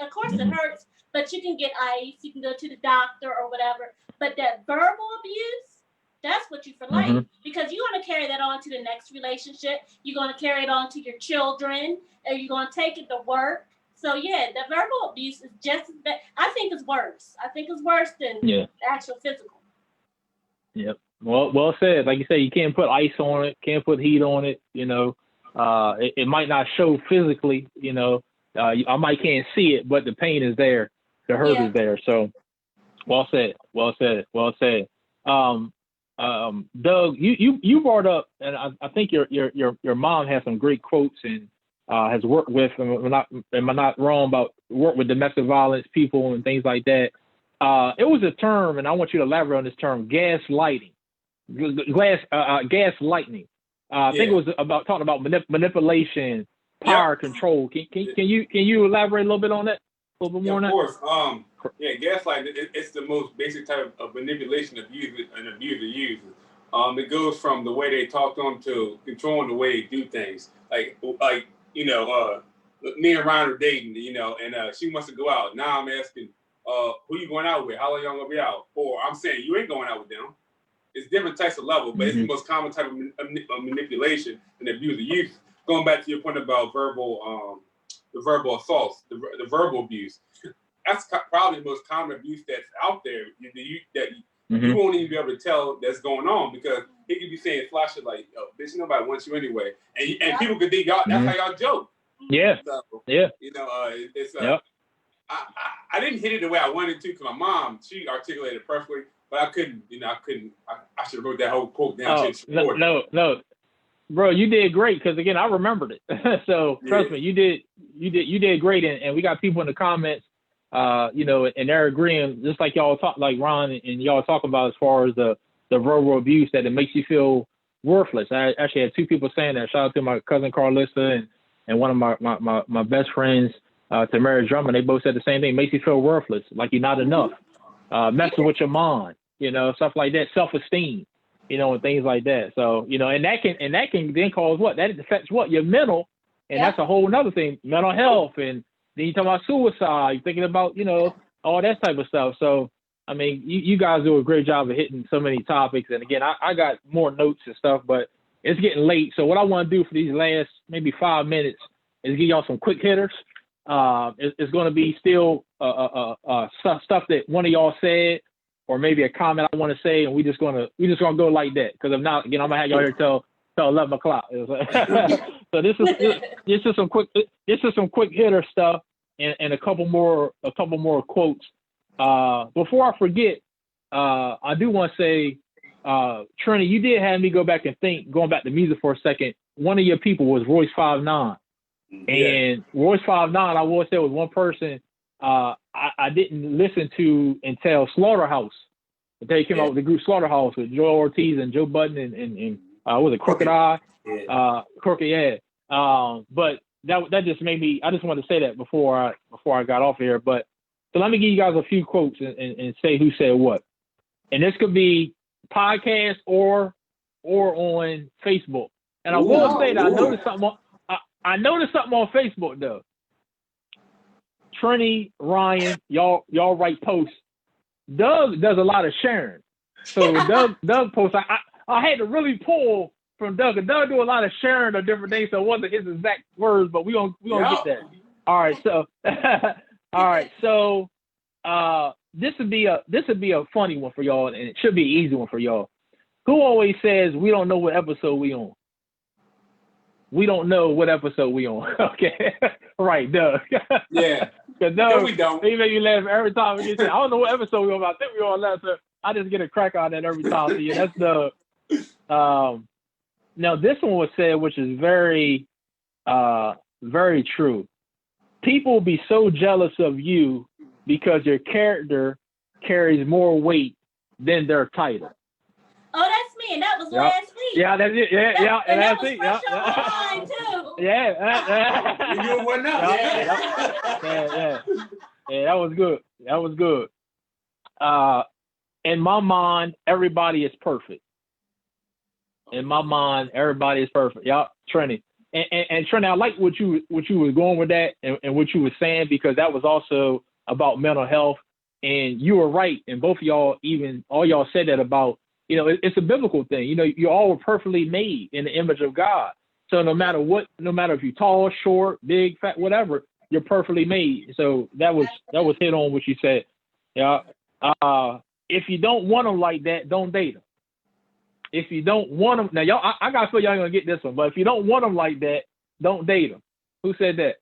course it hurts, but you can get ice, you can go to the doctor or whatever. But that verbal abuse, that's what you for life, because you're going to carry that on to the next relationship. You're going to carry it on to your children, and you're going to take it to work. So yeah, the verbal abuse is just that. I think it's worse. I think it's worse than the actual physical. Yep. Well said. Like you say, you can't put ice on it, can't put heat on it. You know, it might not show physically. You know, I might can't see it, but the pain is there, the hurt is there. So, well said. Doug, you brought up, and I think your mom has some great quotes and has worked with. Am I not wrong about work with domestic violence people and things like that? It was a term, and I want you to elaborate on this term: gaslighting. Gaslighting. I think it was talking about manipulation, power, control. Can you elaborate a little bit on that? A little bit more on that? Of course. Gaslighting. It's the most basic type of manipulation an abuser uses. It goes from the way they talk to them to controlling the way they do things. Like you know, me and Ryan are dating, you know, and she wants to go out. Now I'm asking, who you going out with? How long y'all gonna be out? Or I'm saying you ain't going out with them. It's different types of level, but it's the most common type of manipulation an abuser uses. Going back to your point about the verbal assaults, the verbal abuse. That's probably the most common abuse that's out there you won't even be able to tell that's going on, because he could be saying fly shit like, "Yo, bitch, nobody wants you anyway," and people could think y'all that's how y'all joke. Yeah. So, you know, it's I didn't hit it the way I wanted to, because my mom, she articulated it perfectly, but I couldn't. I should have wrote that whole quote down. No, bro, you did great, because again, I remembered it. So trust me, you did great, and we got people in the comments, you know, and they're agreeing, just like y'all talk, like Ron and y'all talk about as far as the verbal abuse, that it makes you feel worthless. I actually had two people saying that. Shout out to my cousin Carlissa and one of my best friends, Tamara Drummond. They both said the same thing. It makes you feel worthless, like you're not enough. Messing with your mind, you know, stuff like that, self-esteem, you know, and things like that. So, you know, and that can then cause what? That affects what? Your mental, and that's a whole nother thing, mental health. And then you talk about suicide, you're thinking about, you know, all that type of stuff. So, I mean, you guys do a great job of hitting so many topics. And again, I got more notes and stuff, but it's getting late. So what I want to do for these last maybe 5 minutes is give y'all some quick hitters. It's going to be still stuff that one of y'all said, or maybe a comment I want to say, and we just gonna go like that. Because if not, again, I'm gonna have y'all here till 11 o'clock. So this is some quick hitter stuff, and a couple more quotes. Before I forget, I do want to say, Trini, you did have me go back and think, going back to music for a second. One of your people was Royce 5'9". And Royce 5'9", I will say, was one person I didn't listen to until Slaughterhouse. Until he came out with the group Slaughterhouse with Joel Ortiz and Joe Budden and was it Crooked Eye? Crooked, but that just made me. I just wanted to say that before I got off here. But so let me give you guys a few quotes and say who said what. And this could be podcast or on Facebook. And I will say that I noticed something on Facebook though. Trini, Ryan, y'all write posts. Doug does a lot of sharing. So Doug posts. I had to really pull from Doug. And Doug do a lot of sharing of different things. So it wasn't his exact words, but we gonna get that. All right. So this would be a funny one for y'all, and it should be an easy one for y'all. Who always says we don't know what episode we on? We don't know what episode we on. Okay. Right, Doug. Yeah. Because Doug, we don't. He make you laugh every time we get to, I don't know what episode we on about. I think we on last time. I just get a crack on that every time. So yeah, that's Doug. Now this one was said, which is very, very true. People will be so jealous of you because your character carries more weight than their title. Oh, that's me, and that was last week. Yeah, that's it. Yeah, and that was fresh on mine too. Yeah. You doing what now? Yeah, that was good. In my mind, everybody is perfect. In my mind, everybody is perfect. Yeah, Trini. And Trini, I like what you was going with that and what you were saying, because that was also about mental health. And you were right. And both of y'all, even all y'all said that about, you know, it's a biblical thing. You know, you all were perfectly made in the image of God. So no matter if you're tall, short, big, fat, whatever, you're perfectly made. So that was hit on what you said. Yeah. If you don't want them like that, don't date them. If you don't want them, now y'all, I gotta feel y'all ain't gonna get this one, but if you don't want them like that, don't date them. Who said that?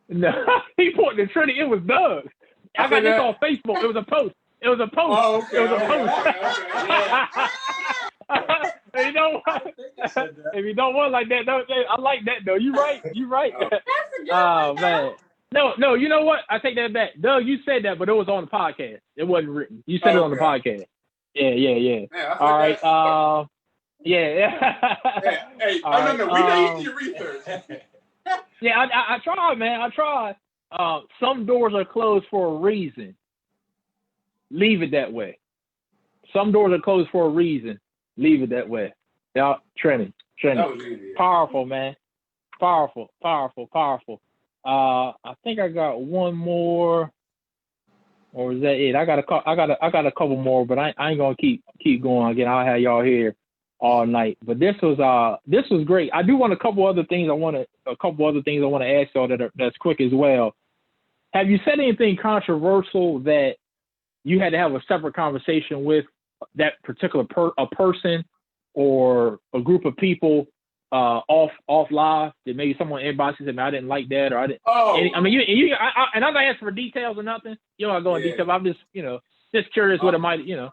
No, he pointed to Trinity. It was Doug. I got this on Facebook. It was a post. Oh, okay. It was a post. Okay. You know what? If you don't want like that, don't. I like that though. You right. Oh. That's a good Oh one, man. No. You know what? I take that back. Doug, you said that, but it was on the podcast. It wasn't written. You said it on the podcast. Yeah. Man, All right. Yeah. Hey. All right, No. We know you do your research. Yeah, I tried, man. I tried. Some doors are closed for a reason. Leave it that way. Some doors are closed for a reason. Leave it that way. Yeah, Trinity. That was easy. Powerful, man. Powerful. I think I got one more, or is that it? I got a couple more, but I ain't gonna keep going. Again, I'll have y'all here all night. But this was great. I do want a couple other things I want to ask y'all that's quick as well. Have you said anything controversial that you had to have a separate conversation with that particular person or a group of people off live that maybe someone inboxed and said, I didn't like that, or I didn't. Oh, I mean, I'm not asking for details or nothing. You don't go in detail. I'm just, just curious what it might, The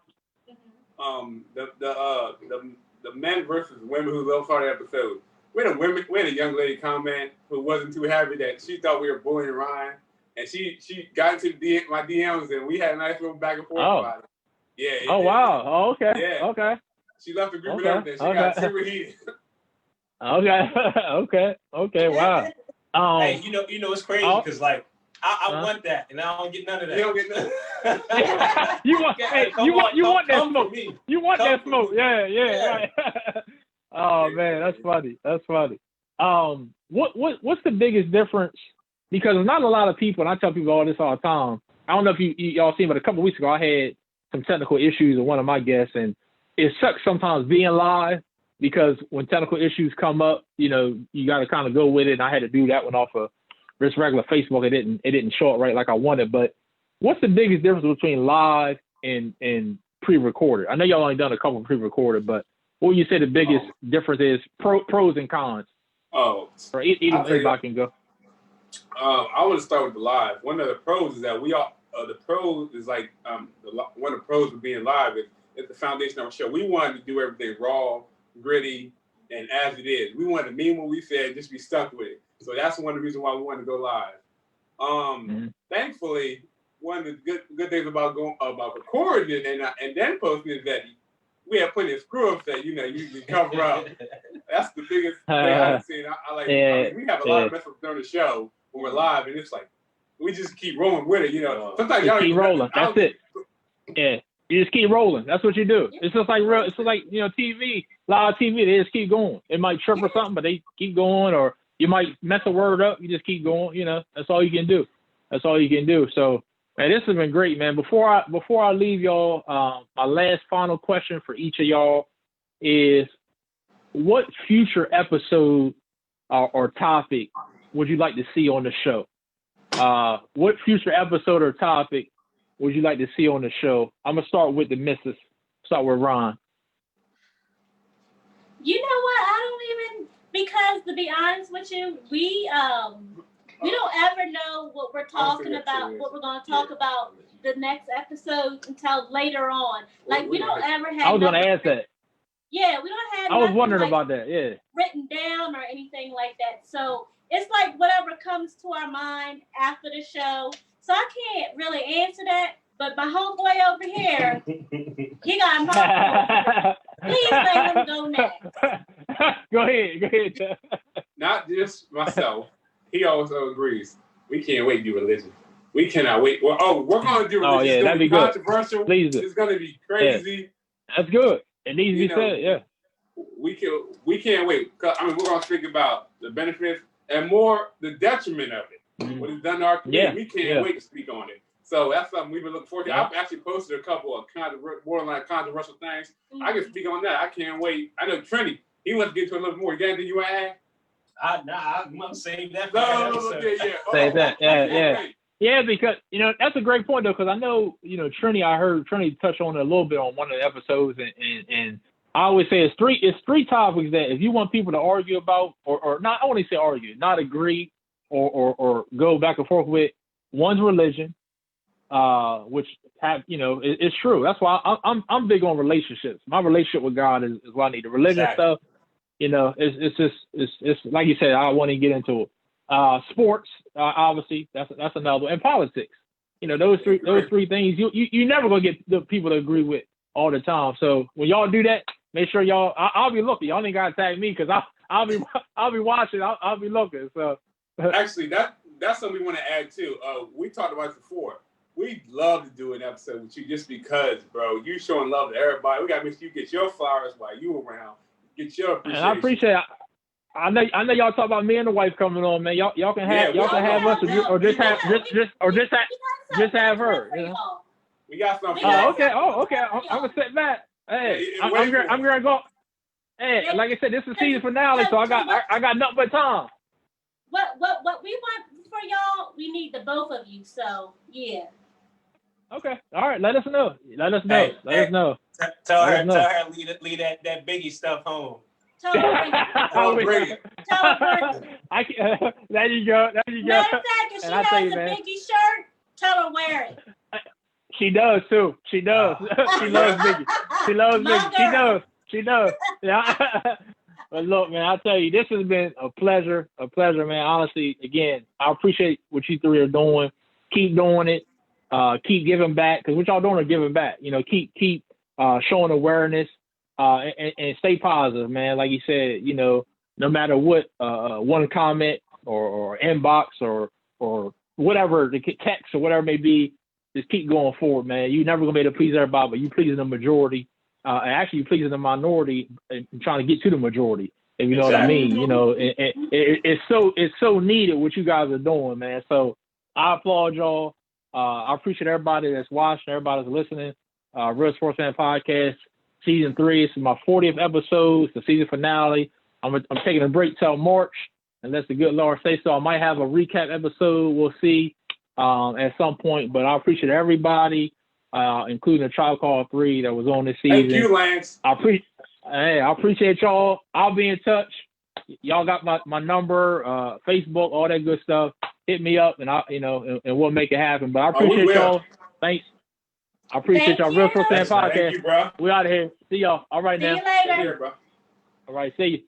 men versus women who love hard episode. We had a young lady comment who wasn't too happy that she thought we were bullying Ryan, and she got into my DMs and we had a nice little back and forth about it. Yeah. Wow. Oh, okay. Yeah. Okay. She left the group and everything. She got super heated. Okay. Wow. Hey, you know it's crazy because like I want that and I don't get none of that. You don't get none. you want that smoke. You want that smoke. Yeah. Right. Oh man, that's funny. What's the biggest difference? Because there's not a lot of people, and I tell people all this all the time. I don't know if y'all seen, but a couple of weeks ago I had some technical issues with one of my guests, and it sucks sometimes being live because when technical issues come up, you got to kind of go with it. And I had to do that one off of just regular Facebook. It didn't show up right like I wanted. But what's the biggest difference between live and pre-recorded? I know y'all only done a couple of pre-recorded, but what would you say the biggest difference is? Pros and cons. Oh, or anybody can go. I want to start with the live. One of the pros is that we all. The pros is like one of the pros of being live is the foundation of our show. We wanted to do everything raw, gritty, and as it is. We wanted to mean what we said, just be stuck with it. So that's one of the reasons why we wanted to go live. Thankfully, one of the good things about recording it and then posting is that we have plenty of screw-ups that you can cover up. That's the biggest thing I've seen. I like. I mean, we have a lot of mess up during the show when we're live, and it's like we just keep rolling with it. Sometimes y'all keep rolling. That's it. Yeah, you just keep rolling. That's what you do. It's just like TV, live TV. They just keep going. It might trip or something, but they keep going. Or you might mess a word up. You just keep going. That's all you can do. So, man, this has been great, man. Before I leave y'all, my last final question for each of y'all is, what future episode or topic would you like to see on the show? What future episode or topic would you like to see on the show? I'm gonna start with the missus. Start with Ron. You know what? Because to be honest with you, we don't ever know what we're talking about, what we're going to talk about the next episode until later on. Like we don't ever have. I was going to ask that. Yeah, we don't have. I was wondering about that. Yeah. Written down or anything like that. So it's like whatever comes to our mind after the show. So I can't really answer that. But my homeboy over here, he got him. Please let him go next. Go ahead. Not just myself. He also agrees. We can't wait to do religion. We cannot wait. We're going to do religion. Oh, yeah, that'd be good. Controversial. Please do. It's going to be crazy. Yeah. That's good. It needs to be said, yeah. We can't wait. I mean, we're going to speak about the benefits and more the detriment of it. What it's done to our community. We can't wait to speak on it. So that's something we've been looking forward to. I've actually posted a couple of borderline controversial things. I can speak on that. I can't wait. I know Trinity, he wants to get to a little more. You got anything you want to add? I'm gonna save that. Save that. Yeah, because that's a great point though, because I know Trini. I heard Trini touch on it a little bit on one of the episodes, and I always say it's three topics that if you want people to argue about or not, I want to say argue, not agree or go back and forth with. One's religion, which it's true. That's why I'm big on relationships. My relationship with God is what I need. The religion stuff, it's like you said. I want to get into it. Sports, obviously, that's another one. And politics. Those three things you never gonna get the people to agree with all the time. So when y'all do that, make sure y'all. I'll be looking. Y'all ain't gotta tag me because I'll be watching. I'll be looking. So actually, that's something we want to add too. We talked about it before. We'd love to do an episode with you just because, bro, you showing love to everybody. We gotta make sure you get your flowers while you around. Get your appreciation. And I appreciate it. I know y'all talk about me and the wife coming on, man. Y'all can have us or just have her. We got something. Oh, okay. I'm gonna sit back. Hey, I'm gonna go. Hey, like I said, this is the season finale, so I got nothing but time. What we want for y'all, we need the both of you. So yeah. Okay. All right. Let us know. Let us know. Tell her leave that Biggie stuff home. Tell her bring it. There you go. Matter of fact, if she has a Biggie shirt, tell her wear it. She does too. She does. She loves Biggie. She does. Yeah. But look, man, I'll tell you, this has been a pleasure, man. Honestly, again, I appreciate what you three are doing. Keep doing it. Keep giving back, because what y'all doing are giving back. Keep showing awareness and stay positive, man. Like you said, no matter what, one comment or inbox or whatever, the text or whatever it may be, just keep going forward, man. You're never gonna be able to please everybody, but you pleasing the majority. Actually, you're pleasing the minority and trying to get to the majority, if you know what I mean. It's so needed what you guys are doing, man. So I applaud y'all. I appreciate everybody that's watching, everybody that's listening. Real Sports Fan Podcast, Season 3. This is my 40th episode. It's the season finale. I'm taking a break till March, unless the good Lord say so. I might have a recap episode. We'll see at some point. But I appreciate everybody, including the Tribe Called 3 that was on this season. Thank you, Lance. I appreciate y'all. I'll be in touch. Y'all got my number, Facebook, all that good stuff. Hit me up, and and we'll make it happen. But I appreciate y'all. Thanks. I appreciate y'all. Real Sports Fan Podcast. Thank you, bro. We out of here. See y'all. All right, now. See you later. Bro. All right. See you.